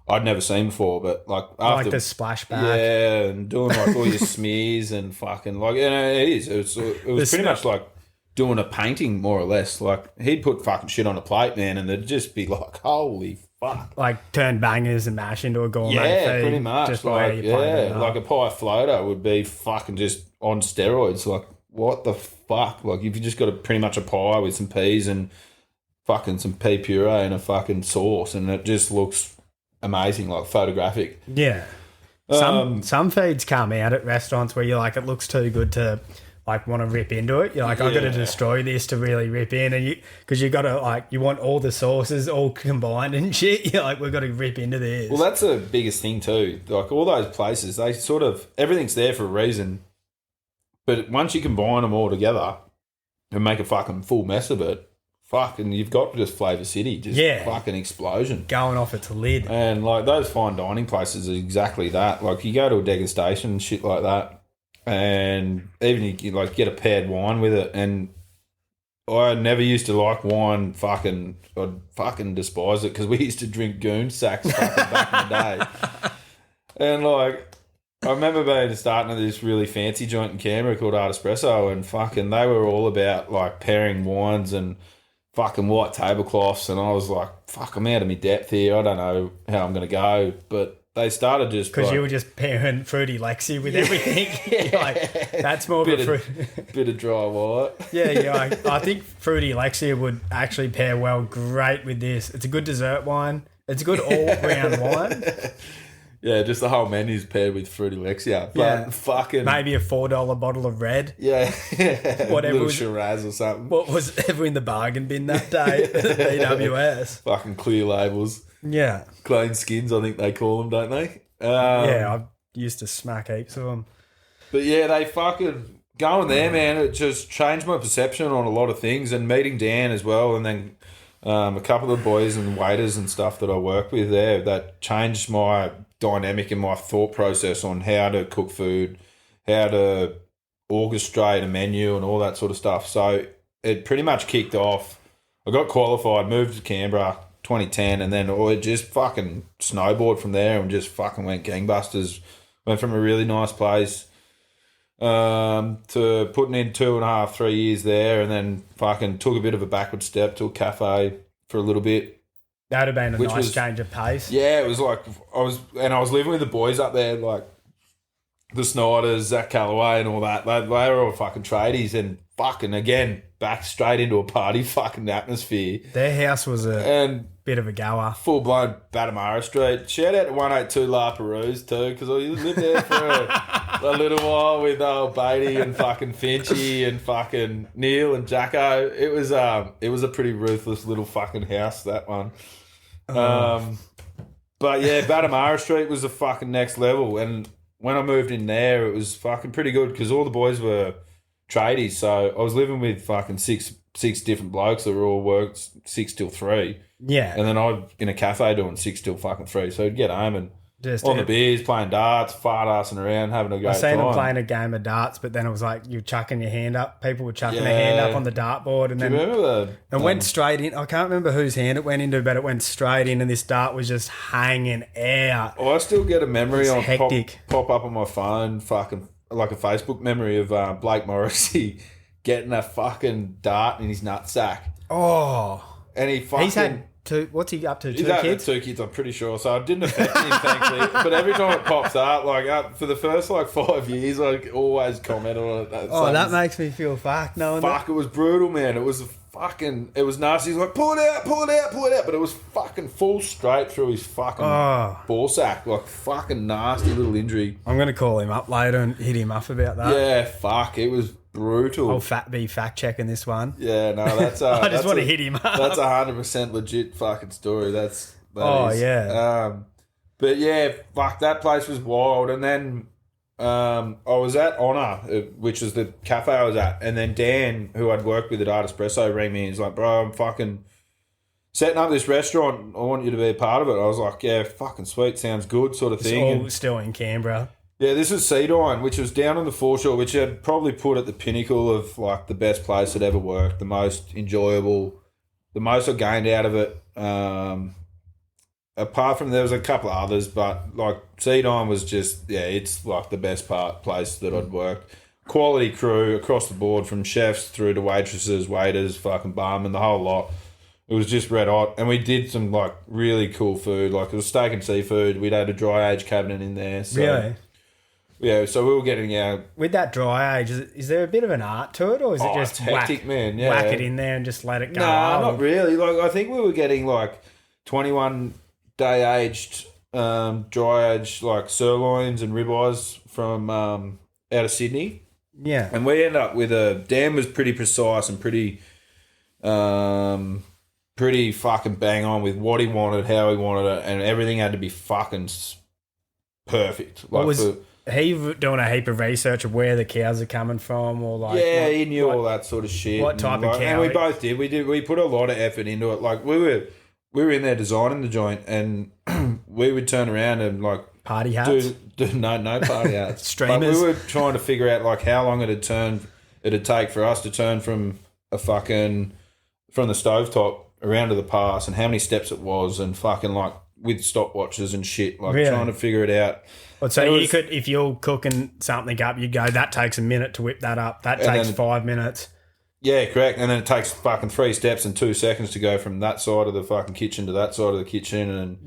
I'd never seen before, but like after like the splashback, and doing like all your smears and fucking like, it was pretty much like doing a painting more or less. Like, he'd put fucking shit on a plate, man, and it'd just be like, holy fuck, like turn bangers and mash into a gourmet feed, pretty much. just like a pie floater would be fucking just on steroids. Like, what the fuck? Like, if you just got pretty much a pie with some peas and fucking some pea puree and a fucking sauce, and it just looks amazing, like photographic. Yeah. Some feeds come out at restaurants where you're like, it looks too good to like want to rip into it. You're like, I've got to destroy this to really rip in, and because you got to like, you want all the sauces all combined and shit. You're like, we've got to rip into this. Well, that's the biggest thing too. Like, all those places, they sort of, everything's there for a reason, but once you combine them all together and make a fucking full mess of it, fucking, you've got just Flavour City, just fucking explosion. Going off its lid. And like, those fine dining places are exactly that. Like, you go to a degustation and shit like that, and even you like get a paired wine with it. And I never used to like wine. I'd fucking despise it, because we used to drink goon sacks fucking back in the day. And like, I remember starting at this really fancy joint in Canberra called Art Espresso, and fucking they were all about like pairing wines and fucking white tablecloths, and I was like, fuck, I'm out of my depth here. I don't know how I'm going to go. But they started just... Because you were just pairing Fruity Lexi with everything. Like, that's more of a fruit... Bit of dry white. Yeah. I think Fruity Lexi would actually pair great with this. It's a good dessert wine. It's a good all-round wine. Yeah, just the whole menu's paired with Fruity Lexia. But fucking... Maybe a $4 bottle of red. Yeah. Whatever. Little Shiraz or something. What was ever in the bargain bin that day at BWS? Fucking clear labels. Yeah. Clean skins, I think they call them, don't they? I used to smack heaps of them. But yeah, they fucking... Going there, man, it just changed my perception on a lot of things, and meeting Dan as well, and then a couple of boys and waiters and stuff that I work with there, that changed my dynamic and my thought process on how to cook food, how to orchestrate a menu and all that sort of stuff. So it pretty much kicked off. I got qualified, moved to Canberra 2010, and then it just fucking snowboarded from there and just fucking went gangbusters. Went from a really nice place to putting in 2.5, 3 years there, and then fucking took a bit of a backward step to a cafe for a little bit. That would have been a nice change of pace. Yeah, it was like I was living with the boys up there, like the Snyders, Zach Calloway and all that. They were all fucking tradies, and fucking again back straight into a party fucking atmosphere. Their house was a bit of a goer. Full blown Batamara Street. Shout out to 182 La Perouse too, because I lived there for a little while with old Beatty and fucking Finchy and fucking Neil and Jacko. It was a pretty ruthless little fucking house, that one. But yeah, Batamara Street was the fucking next level, and when I moved in there, it was fucking pretty good, because all the boys were tradies. So I was living with fucking six different blokes that were all worked 6 till 3. Yeah. And then I in a cafe doing 6 till fucking 3. So I'd get home and Just on the beers, playing darts, fart assing around, having a great I seen time. them playing a game of darts, but then it was like you chucking your hand up. People were chucking their hand up on the dartboard, and Do then you remember it went straight in. I can't remember whose hand it went into, but it went straight in, and this dart was just hanging out. Oh, I still get a memory on hectic. pop up on my phone, fucking like a Facebook memory of Blake Morrissey getting a fucking dart in his nutsack. Oh, And he's had two. What's he up to? He's Two had kids. 2 kids, I'm pretty sure. So it didn't affect him, thankfully. But every time it pops up, for the first 5 years, I always comment on it. Oh, that makes me feel fucked. No, Fuck, it was brutal, man. It was nasty. He's like, pull it out. But it was fucking full straight through his fucking ball sack. Like, fucking nasty little injury. I'm going to call him up later and hit him up about that. Yeah, fuck. It was brutal. I'll be fact checking this one. Yeah, no, that's I just want to hit him up. That's 100% legit fucking story. That is. Yeah. But yeah, fuck, that place was wild. And then I was at Honor, which was the cafe I was at, and then Dan, who I'd worked with at Art Espresso, rang me and he's like, bro, I'm fucking setting up this restaurant. I want you to be a part of it. I was like, yeah, fucking sweet, sounds good, sort of thing. It's all still in Canberra. Yeah, this was Cedarine, which was down on the foreshore, which I'd probably put at the pinnacle of like the best place that ever worked, the most enjoyable, the most I gained out of it. Apart from there was a couple of others, but like Cedarine was just, it's like the best place that I'd worked. Quality crew across the board, from chefs through to waitresses, waiters, fucking barman, the whole lot. It was just red hot, and we did some like really cool food. Like it was steak and seafood. We'd had a dry age cabinet in there. So, really? Yeah, so we were getting our... With that dry age, is there a bit of an art to it, or is it just it's hectic, man? Yeah. Whack it in there and just let it go? Nah, not really. Like I think we were getting like 21-day aged, dry aged like sirloins and ribeyes from out of Sydney. Yeah, and we ended up with Dan was pretty precise and pretty fucking bang on with what he wanted, how he wanted it, and everything had to be fucking perfect. Like he doing a heap of research of where the cows are coming from, or like he knew all that sort of shit. What type of cow? And we both did. We put a lot of effort into it. Like we were in there designing the joint, and we would turn around and like party hats. No party hats. Streamers. Like, we were trying to figure out like how long it'd take for us to turn from the stovetop around to the pass, and how many steps it was, and fucking like with stopwatches and shit, like trying to figure it out. Well, so you could, if you're cooking something up, you go, that takes a minute to whip that up. That takes 5 minutes. Yeah, correct. And then it takes fucking 3 steps and 2 seconds to go from that side of the fucking kitchen to that side of the kitchen,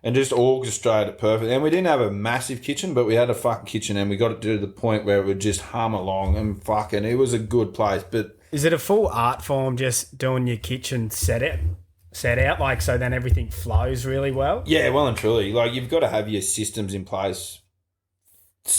and just orchestrate it perfect. And we didn't have a massive kitchen, but we had a fucking kitchen, and we got it to the point where it would just hum along, and fucking, it was a good place. But is it a full art form just doing your kitchen set out, like, so then everything flows really well? Yeah, well and truly. Like, you've got to have your systems in place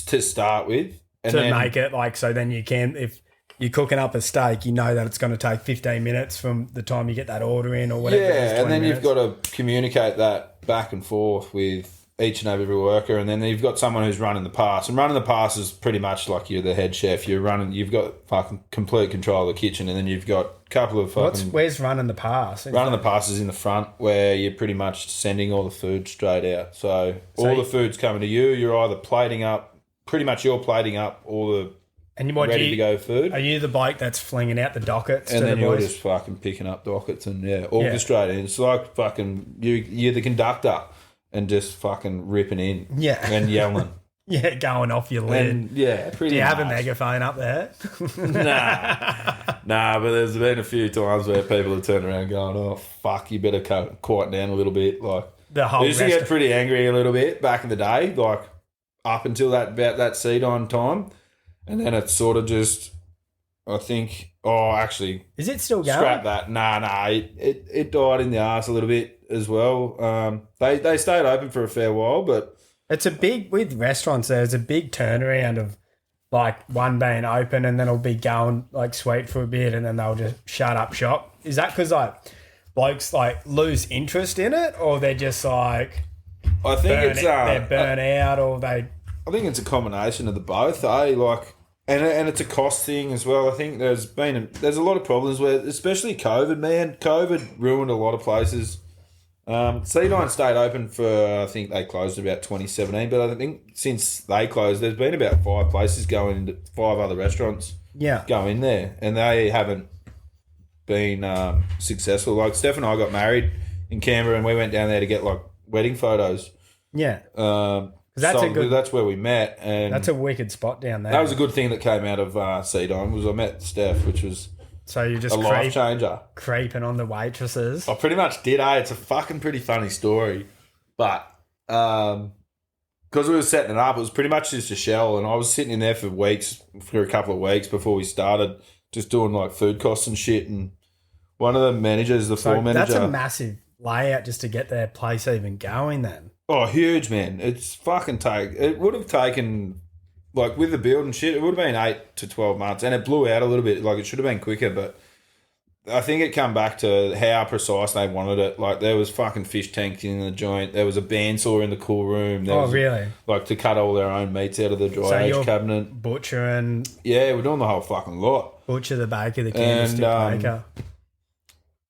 to start with. And to make it, like, so then you can, if you're cooking up a steak, you know that it's going to take 15 minutes from the time you get that order in or whatever. Yeah, and then you've got to communicate that back and forth with each and every worker, and then you've got someone who's running the pass. And running the pass is pretty much like you're the head chef. You've got fucking complete control of the kitchen, and then you've got a couple of fucking... Where's running the pass? Running the pass is in the front, where you're pretty much sending all the food straight out. So all the food's coming to you. You're either plating up, pretty much you're plating up all the ready to go food. Are you the bloke that's flinging out the dockets and to then the you're boys? just fucking picking up dockets and orchestrating. It's like fucking you're the conductor and just fucking ripping in and yelling. Yeah, going off your lid. And, pretty Do you much. have a megaphone up there? Nah, but there's been a few times where people have turned around going, oh, fuck, you better quiet down a little bit. Like, the whole we used to get pretty angry a little bit back in the day, like up until about that seed-on time. And then it's sort of just, I think, actually... Is it still going? Scrap that. Nah, it died in the arse a little bit as well. They stayed open for a fair while, but... It's a big, with restaurants, there's a big turnaround of like one being open and then it'll be going like sweet for a bit and then they'll just shut up shop. Is that because like blokes like lose interest in it, or they're just like... I think they're burnt out, or they... I think it's a combination of the both, eh? Like, And it's a cost thing as well. I think there's a lot of problems where, especially COVID, man. COVID ruined a lot of places. C9 stayed open for, I think they closed about 2017, but I think since they closed, there's been about 5 places going, 5 other restaurants go in there, and they haven't been successful. Like Steph and I got married in Canberra, and we went down there to get like wedding photos. Yeah. That's where we met, and that's a wicked spot down there. That was a good thing that came out of C9 was I met Steph, which was so you just a life changer. Creeping on the waitresses. I pretty much did, It's a fucking pretty funny story, but because we were setting it up, it was pretty much just a shell, and I was sitting in there for a couple of weeks before we started, just doing like food costs and shit. And one of the managers, floor manager, that's a massive layout just to get their place even going. Then huge, man. It's fucking it would have taken, like with the build and shit, it would have been 8 to 12 months, and it blew out a little bit. Like it should have been quicker, but I think it come back to how precise they wanted it. Like there was fucking fish tanks in the joint. There was a bandsaw in the cool room. Really? Like to cut all their own meats out of the dry age cabinet. Butchering. Yeah, we're doing the whole fucking lot. Butcher, the baker, the candlestick maker.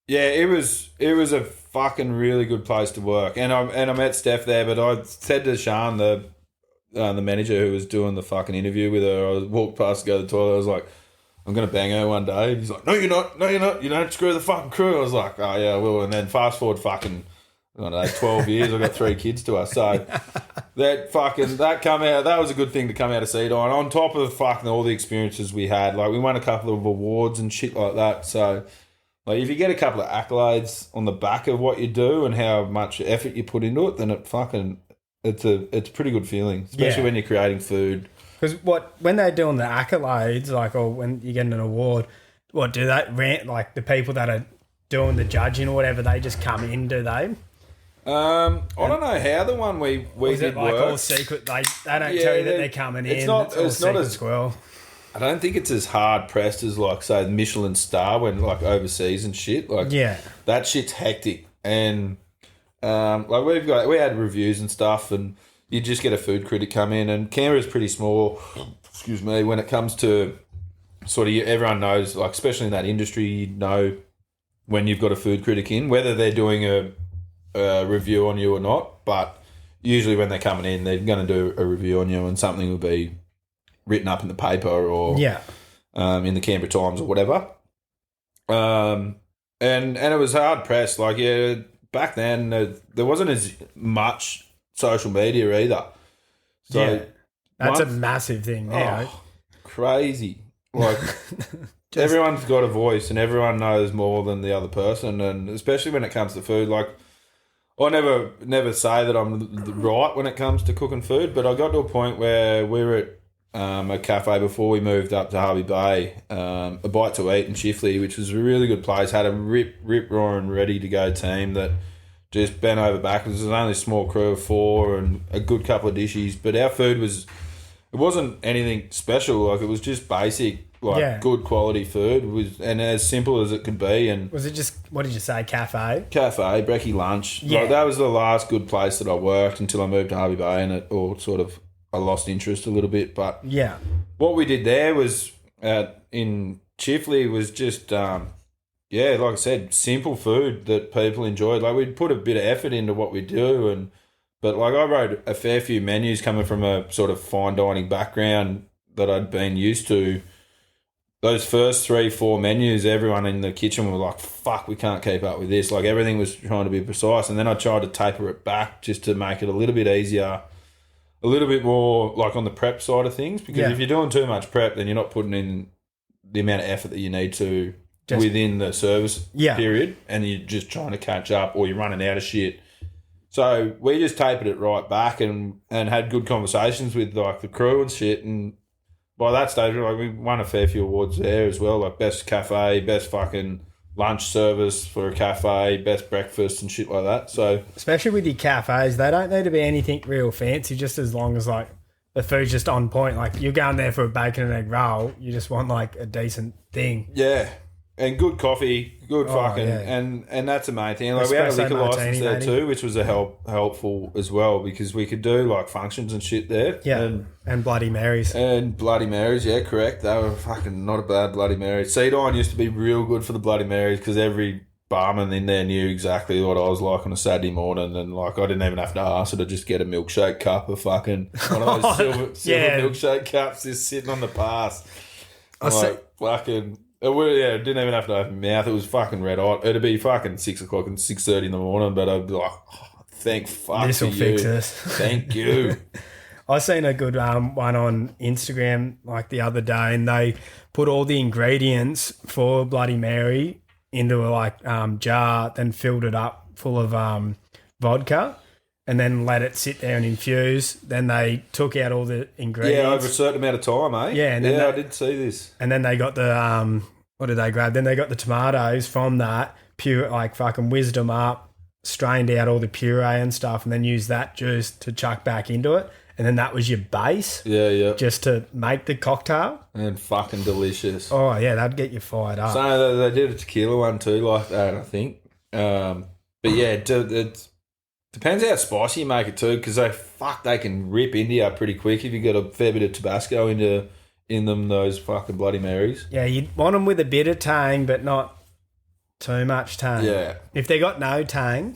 Yeah, it was a fucking really good place to work, and I met Steph there. But I said to Sean, the manager who was doing the fucking interview with her, I walked past to go to the toilet. I was like, I'm going to bang her one day. And he's like, no, you're not. No, you're not. You don't screw the fucking crew. I was like, oh, yeah, I will. And then fast forward fucking, I don't know, 12 years. I've got 3 kids to her. So that was a good thing to come out of Cedar. On top of fucking all the experiences we had. Like, we won a couple of awards and shit like that. So, like, if you get a couple of accolades on the back of what you do and how much effort you put into it, then it's a pretty good feeling, especially when you're creating food. Because when they're doing the accolades, like, or when you're getting an award, what do they rant, like the people that are doing the judging or whatever, they just come in, do they? I don't know how the one we is did it like work. All secret? They don't tell you that they're coming in. It's not as well. I don't think it's as hard pressed as like say the Michelin star when like overseas and shit. Like that shit's hectic, and like we had reviews and stuff, and you just get a food critic come in, and Canberra's pretty small. Excuse me. When it comes to sort of everyone knows, like especially in that industry, you know when you've got a food critic in, whether they're doing a review on you or not. But usually when they're coming in, they're going to do a review on you, and something will be written up in the paper or in the Canberra Times or whatever. And it was hard pressed. Like back then there wasn't as much social media either. So that's a massive thing now. Crazy. Like everyone's got a voice and everyone knows more than the other person, and especially when it comes to food. Like I never say that I'm right when it comes to cooking food, but I got to a point where we were at a cafe before we moved up to Harvey Bay, a bite to eat in Chifley, which was a really good place. Had a rip roaring ready to go team that just bent over backwards. There was only a small crew of 4 and a good couple of dishes, but our food it wasn't anything special. Like it was just basic, good quality food. And as simple as it could be. And was it just, what did you say, cafe, brekkie lunch? Like that was the last good place that I worked until I moved to Harvey Bay, and it all sort of, I lost interest a little bit. But what we did there was in Chifley was just like I said, simple food that people enjoyed. Like we'd put a bit of effort into what we do, but like I wrote a fair few menus coming from a sort of fine dining background that I'd been used to. Those first 3-4 menus, everyone in the kitchen were like, fuck, we can't keep up with this. Like everything was trying to be precise, and then I tried to taper it back just to make it a little bit easier, a little bit more like on the prep side of things, because if you're doing too much prep, then you're not putting in the amount of effort that you need to within the service period, and you're just trying to catch up or you're running out of shit. So we just tapered it right back and had good conversations with like the crew and shit, and by that stage like we won a fair few awards there as well, like best cafe, best fucking lunch service for a cafe, best breakfast and shit like that. So especially with your cafes, they don't need to be anything real fancy, just as long as like the food's just on point. Like you're going there for a bacon and egg roll, you just want like a decent thing. Yeah. and good coffee, good fucking, yeah. and that's the main thing. Like we had a Espresso liquor license martini, there matey. too, which was helpful as well because we could do like functions and shit there. Yeah, and Bloody Marys. And Bloody Marys, yeah, correct. They were fucking not a bad Bloody Mary. Cedarn used to be real good for the Bloody Marys because every barman in there knew exactly what I was like on a Saturday morning, and like I didn't even have to ask her to just get a milkshake cup of fucking one of those silver Yeah. milkshake cups just sitting on the pass. I I'm see- like, fucking. It didn't even have to open my mouth. It was fucking red hot. It'd be fucking 6 o'clock and 6:30 in the morning, but I'd be like, oh, thank fuck This will for fix you. this. Thank you. I seen a good one on Instagram like the other day, and they put all the ingredients for Bloody Mary into a jar, then filled it up full of vodka, and then let it sit there and infuse. Then they took out all the ingredients. Yeah, over a certain amount of time, eh? Yeah, and then I did see this. And then they got the what did they grab? Then they got the tomatoes from that, pure fucking whizzed them up, strained out all the puree and stuff, and then used that juice to chuck back into it. And then that was your base, Yeah. just to make the cocktail. And fucking delicious. Oh yeah, that'd get you fired up. So they did a tequila one too, like that, I think. But yeah, it depends how spicy you make it too, because they can rip into you pretty quick if you got a fair bit of Tabasco in them, those fucking Bloody Marys. Yeah, you'd want them with a bit of tang, but not too much tang. Yeah. If they got no tang,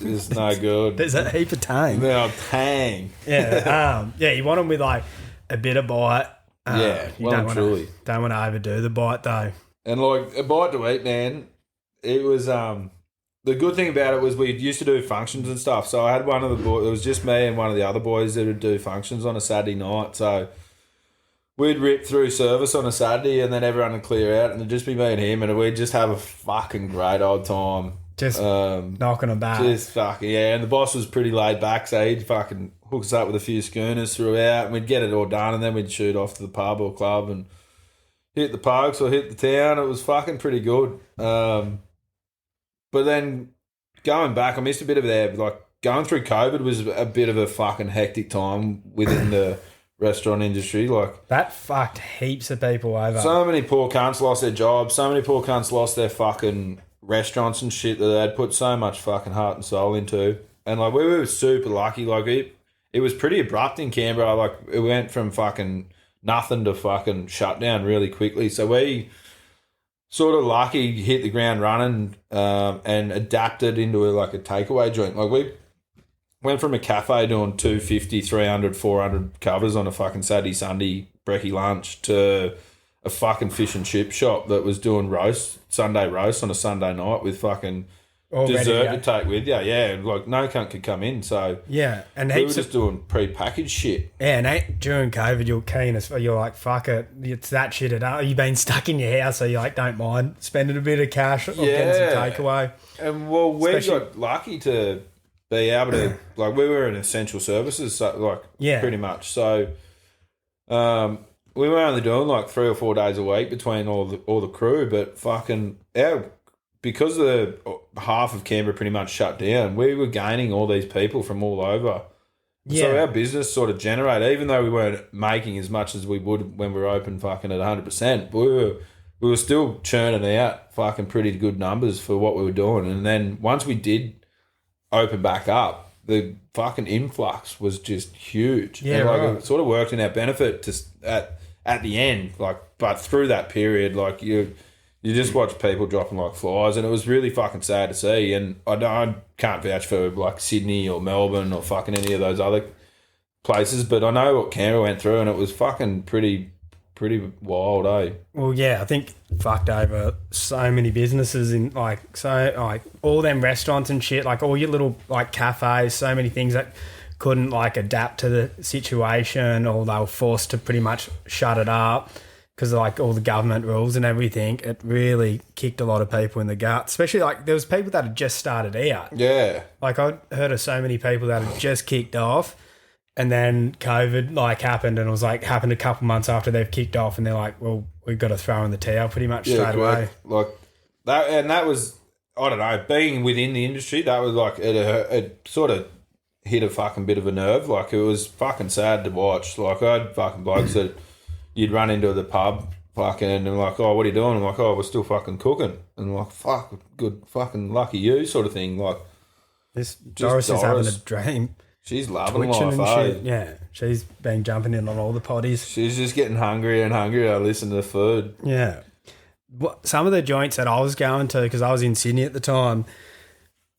It's no good. there's a heap of tang. No, tang. Yeah, you want them with like a bit of bite. Yeah, you well don't and wanna- truly. Don't want to overdo the bite though. And like a bite to eat, man, it was the good thing about it was we used to do functions and stuff. So I had one of the boys, it was just me and one of the other boys that would do functions on a Saturday night. So we'd rip through service on a Saturday and then everyone would clear out and it'd just be me and him and we'd just have a fucking great old time. Just knocking them back. Just fucking, yeah. And the boss was pretty laid back, so he'd fucking hook us up with a few schooners throughout and we'd get it all done and then we'd shoot off to the pub or club and hit the parks or hit the town. It was fucking pretty good. But then going back, I missed a bit of there. Like going through COVID was a bit of a fucking hectic time within the restaurant industry. Like That fucked heaps of people over. so many poor cunts lost their jobs. So many poor cunts lost their fucking restaurants and shit that they'd put so much fucking heart and soul into. And like we were super lucky. Like it was pretty abrupt in Canberra. Like it went from fucking nothing to fucking shut down really quickly. So we sort of lucky hit the ground running and adapted into a takeaway joint. Like we went from a cafe doing 250, 300, 400 covers on a fucking Saturday, Sunday brekkie lunch to a fucking fish and chip shop that was doing Sunday roast on a Sunday night with fucking All ready to dessert go. to take with you. Yeah, like no cunt could come in. So Yeah, and we were heaps just of, doing pre-packaged shit. yeah, and during COVID, you're keen as you're like, fuck it, it's that shit. You've been stuck in your house, so you like don't mind spending a bit of cash or getting some takeaway. And well, we Especially- got lucky to be able to like we were in essential services, so pretty much. So we were only doing like 3 or 4 days a week between all the crew, but fucking because the half of Canberra pretty much shut down, we were gaining all these people from all over. Yeah. So our business sort of generated, even though we weren't making as much as we would when we were open fucking at 100%, but we were still churning out fucking pretty good numbers for what we were doing. And then once we did open back up, the fucking influx was just huge. Yeah, and right. It sort of worked in our benefit at the end, but through that period, you just watch people dropping like flies, and it was really fucking sad to see. And I can't vouch for like Sydney or Melbourne or fucking any of those other places, but I know what Canberra went through, and it was fucking pretty wild, eh? Well, yeah, I think fucked over so many businesses in all them restaurants and shit, like all your little like cafes, so many things that couldn't like adapt to the situation, or they were forced to pretty much shut it up because of like all the government rules and everything. It really kicked a lot of people in the gut, especially like there was people that had just started out. Yeah. Like I heard of so many people that had just kicked off, and then COVID happened, and it was happened a couple months after they've kicked off, and they're like, well, we've got to throw in the towel pretty much straight away. Like that, and that was, I don't know, being within the industry, that was like it sort of hit a fucking bit of a nerve. Like it was fucking sad to watch. Like I had fucking blokes that you'd run into the pub fucking, and like, oh, what are you doing? I'm like, oh, we're still fucking cooking. And I'm like, fuck, good fucking lucky you sort of thing. Like, This Doris is having a dream. She's loving Twitching life, and eh? shit. Yeah, she's been jumping in on all the potties. She's just getting hungrier and hungrier. I listen to the food. Yeah. Some of the joints that I was going to, because I was in Sydney at the time,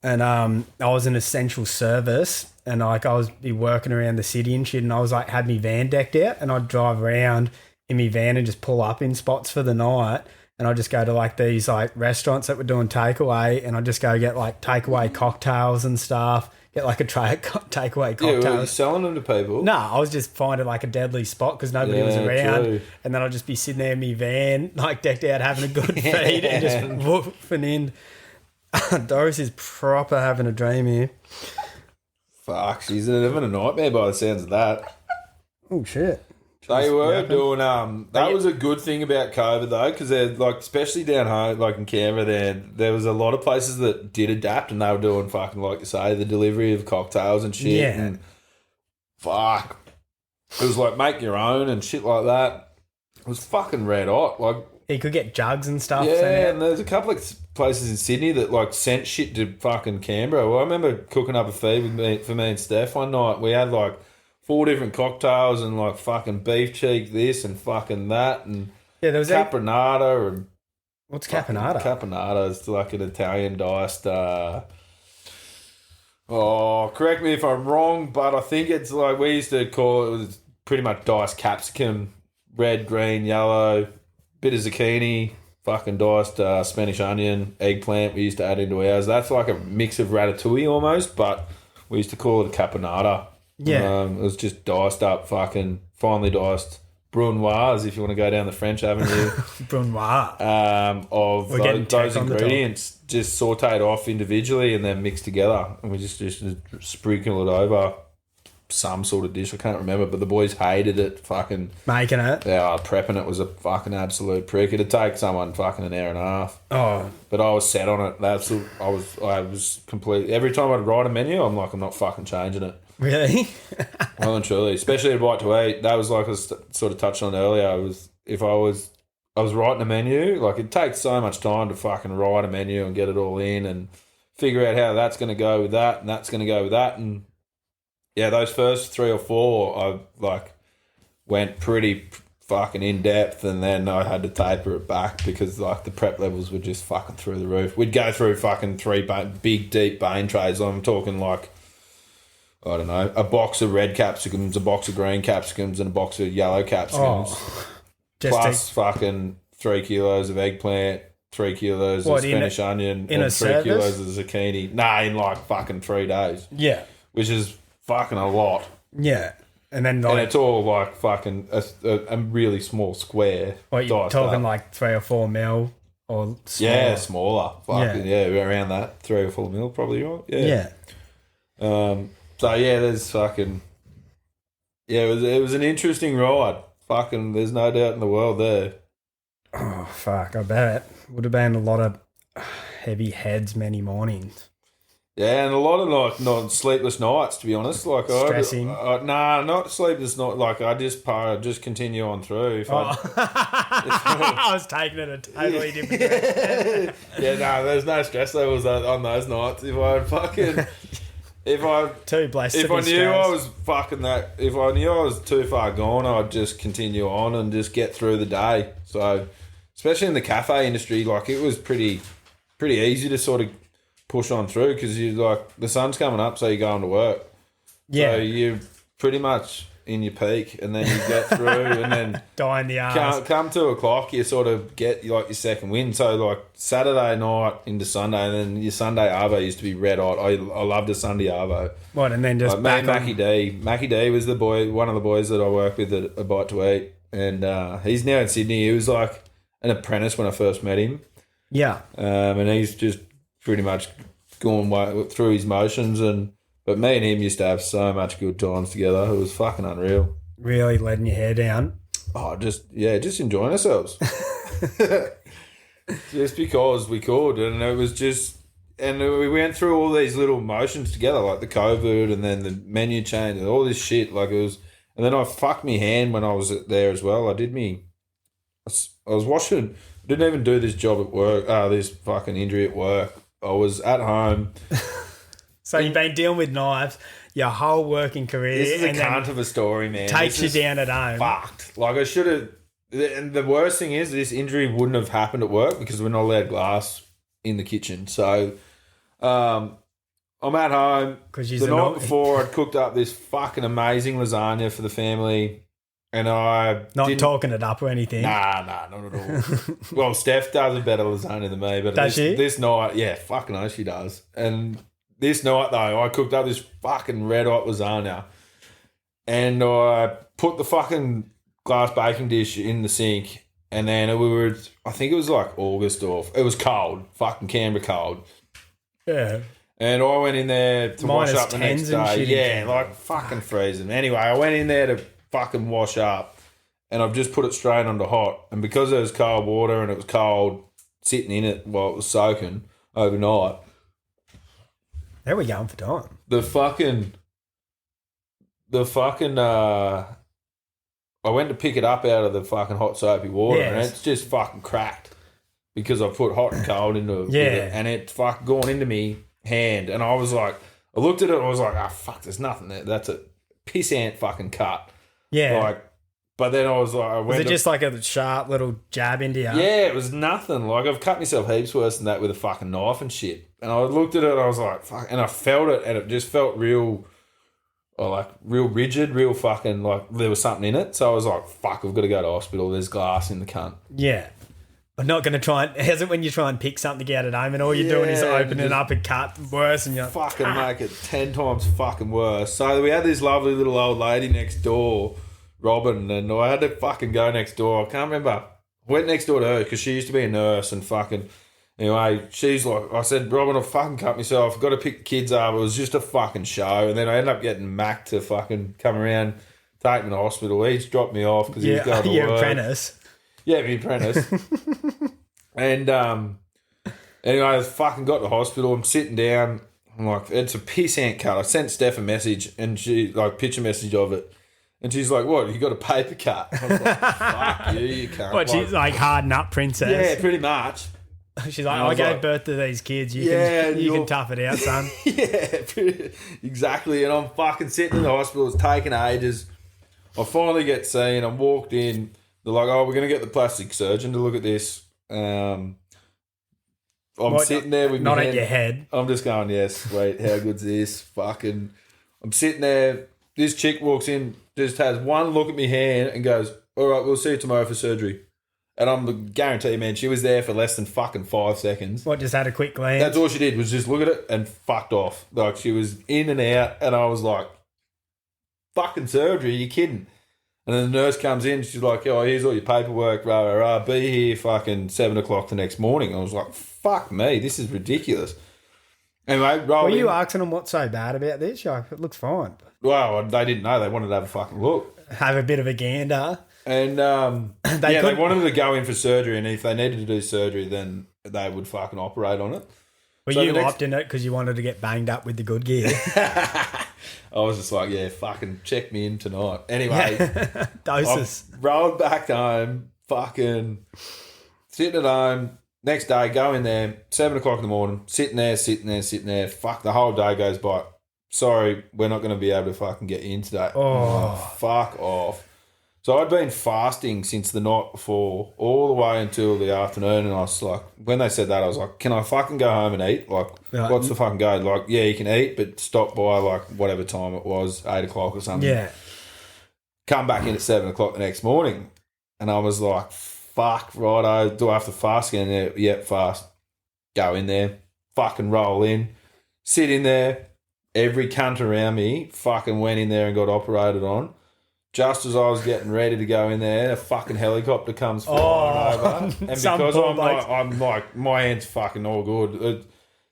and I was an essential service, and like I was be working around the city and shit, and I was like had me van decked out, and I'd drive around in my van and just pull up in spots for the night, and I'd just go to like these like restaurants that were doing takeaway, and I'd just go get like takeaway cocktails and stuff. Get like a tray of takeaway cocktails. Yeah, were you selling them to people? No, I was just finding like a deadly spot because nobody was around. True. And then I'd just be sitting there in my van, like decked out, having a good feed and just woofing in. Doris is proper having a dream here. Fuck, she's having a nightmare by the sounds of that. Oh, shit. They were doing, that was a good thing about COVID though, because they're like, especially down home, like in Canberra, there was a lot of places that did adapt and they were doing fucking, like you say, the delivery of cocktails and shit. Yeah. And fuck. It was like make your own and shit like that. It was fucking red hot. Like, You could get jugs and stuff. yeah, and there's a couple of places in Sydney that like sent shit to fucking Canberra. Well, I remember cooking up a feed for me and Steph one night. We had like 4 different cocktails and like fucking beef cheek this and fucking that and Yeah, there was caponata and What's caponata? caponata is like an Italian diced. Correct me if I'm wrong, but I think it's like we used to call it was pretty much diced capsicum, red, green, yellow, bit of zucchini, fucking diced Spanish onion, eggplant. We used to add into ours. That's like a mix of ratatouille almost, but we used to call it a caponata. Yeah. It was just diced up, fucking finely diced brunoise, if you want to go down the French Avenue. Brunoise. Of getting those tech on the ingredients just sauteed off individually and then mixed together. And we just sprinkle it over some sort of dish. I can't remember, but the boys hated it. Fucking Making it. yeah, prepping it was a fucking absolute prick. It'd take someone fucking an hour and a half. Oh, But I was set on it. I was completely. Every time I'd write a menu, I'm like, I'm not fucking changing it. really? Well and truly, especially at Bite to Eat. That was like I sort of touched on earlier. I was writing a menu. Like it takes so much time to fucking write a menu and get it all in and figure out how that's going to go with that and that's going to go with that. And yeah, those first 3 or 4, I like went pretty fucking in depth, and then I had to taper it back because like the prep levels were just fucking through the roof. We'd go through fucking 3 big deep Bain trays. I'm talking like, I don't know, a box of red capsicums, a box of green capsicums, and a box of yellow capsicums. Plus fucking 3 kilos of eggplant, 3 kilos of Spanish onion, and 3 kilos of zucchini. Nah, in like fucking 3 days. Yeah. Which is fucking a lot. Yeah. And then And it's all like fucking a really small square. What, you're diced talking up. like 3 or 4 mil or smaller? Yeah, smaller. Fucking, yeah, around that. 3 or 4 mil probably, right? Yeah. So yeah, there's fucking it was an interesting ride. Fucking, there's no doubt in the world there. Oh fuck! I bet would have been a lot of heavy heads many mornings. Yeah, and a lot of like not sleepless nights, to be honest. Like Stressing. Nah, not sleepless night. Like I just continue on through. If I was taking it a totally different direction. Yeah, no, there's no stress levels on those nights. If I fucking. Too blessed. If I knew I was fucking that, if I knew I was too far gone, I'd just continue on and just get through the day. So, especially in the cafe industry, like it was pretty easy to sort of push on through because you like the sun's coming up, so you're going to work. Yeah. So you're pretty much in your peak, and then you get through, and then die in the arse. come 2 o'clock, you sort of get like your second win. So like Saturday night into Sunday, and then your Sunday arvo used to be red hot. I loved a Sunday arvo. What, and then just like back Mackie D. Mackie D was one of the boys that I work with at A Bite to Eat, and he's now in Sydney. He was like an apprentice when I first met him. Yeah. And he's just pretty much gone through his motions But me and him used to have so much good times together. It was fucking unreal. Really letting your hair down. Oh, just enjoying ourselves. Just because we could. And it was just... And we went through all these little motions together, like the COVID and then the menu change and all this shit. Like it was... And then I fucked me hand when I was there as well. I I was washing. Didn't even do this job at work. This fucking injury at work. I was at home. So you've been dealing with knives your whole working career. This is a and then cunt of a story, man. takes This you is down at home. Fucked. Like I should have. And the worst thing is, this injury wouldn't have happened at work because we're not allowed glass in the kitchen. So, I'm at home. Because The night before, I'd cooked up this fucking amazing lasagna for the family, and I not didn't, talking it up or anything. Nah, not at all. Well, Steph does a better lasagna than me, but Does she? This night, yeah, fucking know she does. And this night though, I cooked up this fucking red hot lasagna, and I put the fucking glass baking dish in the sink, and then I think it was like August or it was cold, fucking Canberra cold. Yeah. And I went in there to wash up the next -10s and day. shit in Yeah, Canberra. like fucking freezing. Anyway, I went in there to fucking wash up, and I've just put it straight onto hot. And because it was cold water and it was cold sitting in it while it was soaking overnight, There we going for time. the fucking I went to pick it up out of the fucking hot soapy water, and Yes. it's just fucking cracked because I put hot and cold into it. Yeah. And it fucking gone into me hand, and I was like, I looked at it and I was like, fuck, there's nothing there. That's a piss ant fucking cut. Yeah. Like, but then I was like, was it just like a sharp little jab into you? yeah, it was nothing. Like, I've cut myself heaps worse than that with a fucking knife and shit. And I looked at it and I was like, fuck, and I felt it, and it just felt real rigid, real fucking, like there was something in it. So I was like, fuck, I've got to go to hospital. There's glass in the cunt. Yeah. I'm not going to try and... How's it when you try and pick something out at home and all you're doing is Yeah, opening just up and cut worse and you're... Fucking make it 10 times fucking worse. So we had this lovely little old lady next door, Robin, and I had to fucking go next door. I can't remember. I went next door to her because she used to be a nurse, and fucking... Anyway, she's like... I said, Robin, I fucking cut myself. I've got to pick the kids up. It was just a fucking show. And then I ended up getting Mac to fucking come around, take me to hospital. He's dropped me off because he was going to your work. apprentice. Yeah, my apprentice. And anyway, I fucking got to the hospital. I'm sitting down. I'm like, it's a piss ant cut. I sent Steph a message, and she like picture message of it, and she's like, "What? You got a paper cut?" I was like, "Fuck you, you can't." What, she's like harden up princess? Yeah, pretty much. She's like, And I I was gave like, birth to these kids. You Yeah, can you're- tough it out, son. Yeah, exactly. And I'm fucking sitting in the hospital. It's taking ages. I finally get seen. I'm walked in. They're like, "Oh, we're gonna get the plastic surgeon to look at this." I'm What, sitting there with Not my at hand. your head. I'm just going, yes, wait, how good's this? Fucking, I'm sitting there. This chick walks in, just has one look at me hand and goes, "All right, we'll see you tomorrow for surgery." And I'm guarantee, man, she was there for less than fucking 5 seconds. What, just had a quick glance? That's all she did was just look at it and fucked off. Like, she was in and out, and I was like, fucking surgery, you kidding? And then the nurse comes in, she's like, "Oh, here's all your paperwork, rah, rah, rah, be here fucking 7 o'clock the next morning." I was like, fuck me, this is ridiculous. Anyway, roll Were in. you asking them what's so bad about this? You're like, it looks fine. Well, they didn't know. They wanted to have a fucking look. Have a bit of a gander. And They they wanted to go in for surgery, and if they needed to do surgery, then they would fucking operate on it. Were So you the next- opting it because you wanted to get banged up with the good gear? I was just like, yeah, fucking check me in tonight. Anyway, Doses. I rolled back home, fucking sitting at home. Next day, go in there, 7 o'clock in the morning, sitting there. Fuck, the whole day goes by. Sorry, we're not going to be able to fucking get you in today. Oh. Fuck off. So I'd been fasting since the night before, all the way until the afternoon, and I was like, when they said that, I was like, can I fucking go home and eat? Like, Yeah. what's the fucking go? Like, yeah, you can eat, but stop by like whatever time it was, 8 o'clock or something. Yeah. Come back in at 7 o'clock the next morning. And I was like, fuck, righto, do I have to fast again? Yeah, yep, fast. Go in there, fucking roll in, sit in there. Every cunt around me fucking went in there and got operated on. Just as I was getting ready to go in there, a fucking helicopter comes flying over. And some because poor I'm like, my hand's fucking all good.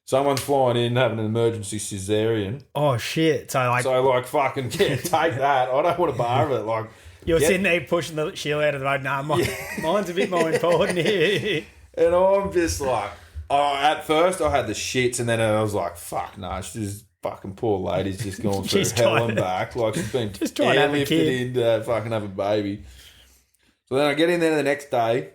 Someone's flying in having an emergency cesarean. Oh, shit. So, like, So, like, fucking, yeah, take that. I don't want a bar of it. Like, you're get- sitting there pushing the shield out of the road. Nah, mine's a bit more important here. And I'm just like, at first I had the shits, and then I was like, fuck, no, she's fucking poor lady's just gone through She's hell trying and to- back. Like, she's been just trying to have a airlifted kid. in to fucking have a baby. So then I get in there the next day.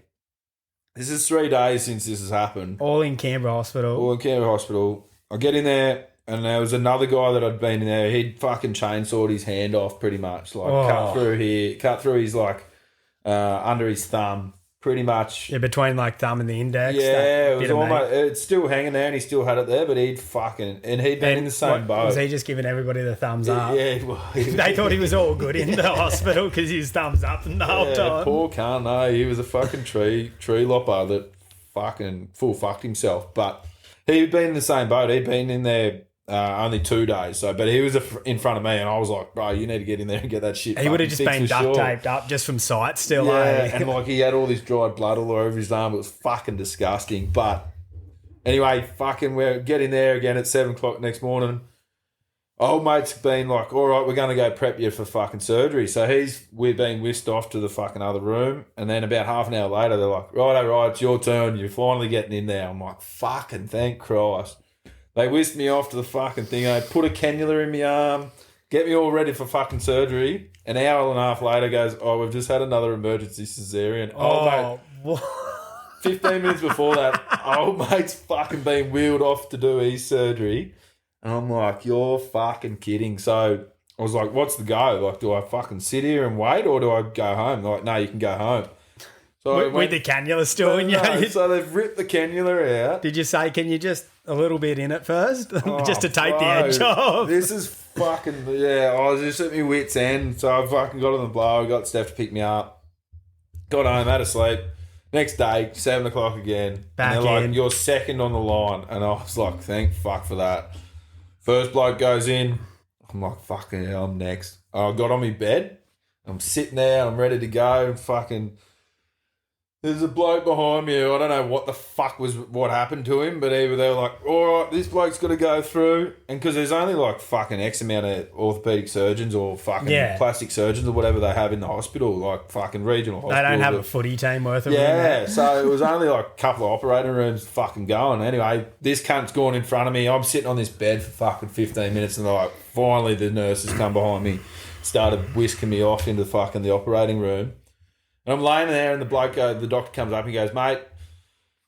This is 3 days since this has happened. All in Canberra Hospital. All in Canberra Hospital. I get in there, and there was another guy that I'd been in there. He'd fucking chainsawed his hand off pretty much. Like, cut through here, cut through his, like, under his thumb. Pretty much. Yeah, between like thumb and the index. Yeah, it was almost. It's still hanging there, and he still had it there, but he'd been in the same boat. Was he just giving everybody the thumbs up? Yeah, well, they thought he was all good in the hospital because he was thumbs up the whole time. Poor cunt. No, he was a fucking tree lopper that fucking full fucked himself. But he'd been in the same boat. He'd been in there only 2 days. So, but he was in front of me, and I was like, bro, you need to get in there and get that shit. He would have just been duct taped up just from sight still. Yeah, and like he had all this dried blood all over his arm. It was fucking disgusting. But anyway, fucking we're getting there again at 7 o'clock next morning. Old mate's been like, all right, we're going to go prep you for fucking surgery. So we're being whisked off to the fucking other room. And then about half an hour later, they're like, right, it's your turn. You're finally getting in there. I'm like, fucking thank Christ. They whisked me off to the fucking thing. They put a cannula in my arm, get me all ready for fucking surgery. An hour and a half later goes, we've just had another emergency cesarean. Mate, what? 15 minutes before that, old mate's fucking been wheeled off to do his surgery. And I'm like, you're fucking kidding. So I was like, what's the go? Like, do I fucking sit here and wait, or do I go home? They're like, no, you can go home. So with the cannula still in you? No, so they've ripped the cannula out. Did you say, can you just a little bit in it first? Just to take the edge off? This is fucking, I was just at my wit's end. So I fucking got on the blow, got Steph to pick me up, got home, had a sleep. Next day, 7 o'clock again. Back and they're in. like, you're second on the line. And I was like, thank fuck for that. First bloke goes in. I'm like, fucking hell, I'm next. I got on my bed. I'm sitting there. I'm ready to go. And fucking, there's a bloke behind me. I don't know what the fuck what happened to him, but they were like, all right, this bloke's got to go through. And because there's only like fucking X amount of orthopedic surgeons or fucking plastic surgeons or whatever they have in the hospital, like fucking regional hospitals. They don't have a footy team worth of room. Yeah, so it was only like a couple of operating rooms fucking going. Anyway, this cunt's gone in front of me. I'm sitting on this bed for fucking 15 minutes, and like finally the nurses come behind me, started whisking me off into fucking the operating room. And I'm laying there, and the doctor comes up and he goes, mate,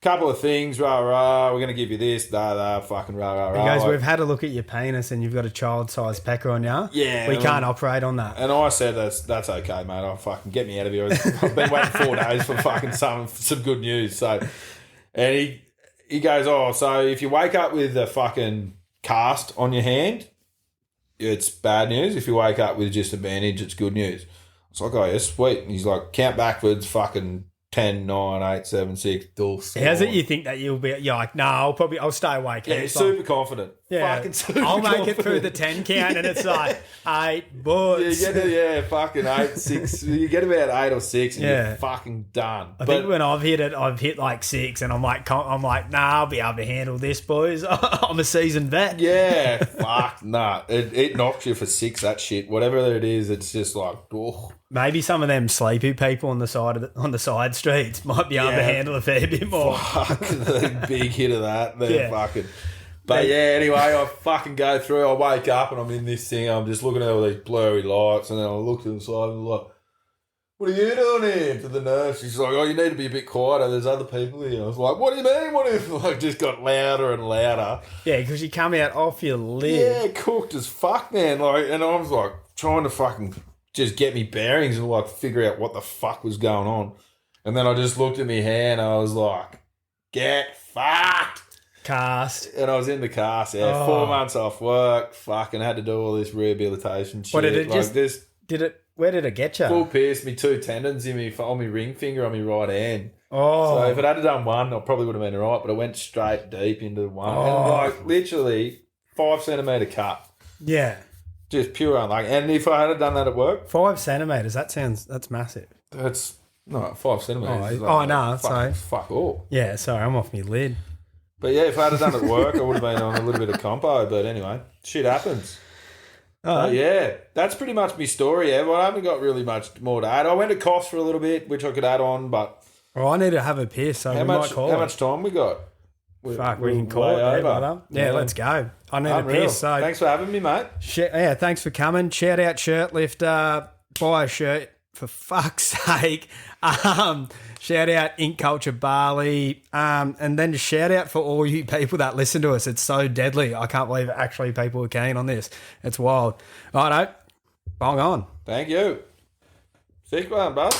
couple of things, rah, we're going to give you this, fucking rah. He goes, we've had a look at your penis and you've got a child-sized pecker on you. Yeah. We can't operate on that. And I said, that's okay, mate. I'll fucking get me out of here. I've been waiting 4 days for fucking some good news. So, and he goes, so if you wake up with a fucking cast on your hand, it's bad news. If you wake up with just a bandage, it's good news. It's like, yeah, sweet. And he's like, count backwards, fucking 10, 9, 8, 7, 6, dulce. How's it you think that you'll be, you're like, no, I'll stay awake. Yeah, super confident. Yeah. Fucking super I'll make confident. it through the 10 count and it's like 8 butts. Fucking 8, 6. You get about 8 or 6 and you're fucking done. I think when I've hit it, I've hit like 6 and I'm like, nah, I'll be able to handle this, boys. I'm a seasoned vet. Yeah, fuck, nah. It knocks you for 6, that shit. Whatever it is, it's just like, oh. Maybe some of them sleepy people on the side streets might be able to handle a fair bit more. Fuck, the big hit of that. They're fucking. But anyway, I fucking go through. I wake up and I'm in this thing. I'm just looking at all these blurry lights, and then I look to the side and I'm like, "What are you doing here?" To the nurse, she's like, "Oh, you need to be a bit quieter. There's other people here." I was like, "What do you mean? What if?" Like, just got louder and louder. Yeah, because you come out off your lid. Yeah, cooked as fuck, man. Like, and I was like trying to fucking just get me bearings and like figure out what the fuck was going on. And then I just looked at my hand. And I was like, "Get fucked." Cast. And I was in the cast, 4 months off work, fucking had to do all this rehabilitation shit. What did it like where did it get you? Full pierced me 2 tendons on my ring finger on my right hand. Oh. So if it had done one, I probably would have been alright, but I went straight deep into one. And like literally 5 centimetre cut. Yeah. Just pure unlucky. And if I had done that at work. 5 centimetres, that's massive. That's, no, 5 centimetres. No, sorry. Fuck all. Yeah, sorry, I'm off my lid. But yeah, if I had done it at work, I would have been on a little bit of compo. But anyway, shit happens. Yeah, that's pretty much my story. Yeah, well, I haven't got really much more to add. I went to Coffs for a little bit, which I could add on, but... Well, I need to have a piss, so how much time we got? We can call it there, brother. Yeah, let's go. I need a piss. So thanks for having me, mate. Thanks for coming. Shout out Shirt Lift. Buy a shirt for fuck's sake. Shout out Ink Culture Barley. And then just shout out for all you people that listen to us. It's so deadly. I can't believe actually people are keen on this. It's wild. Righto. Bong on. Thank you. Thick one, bud.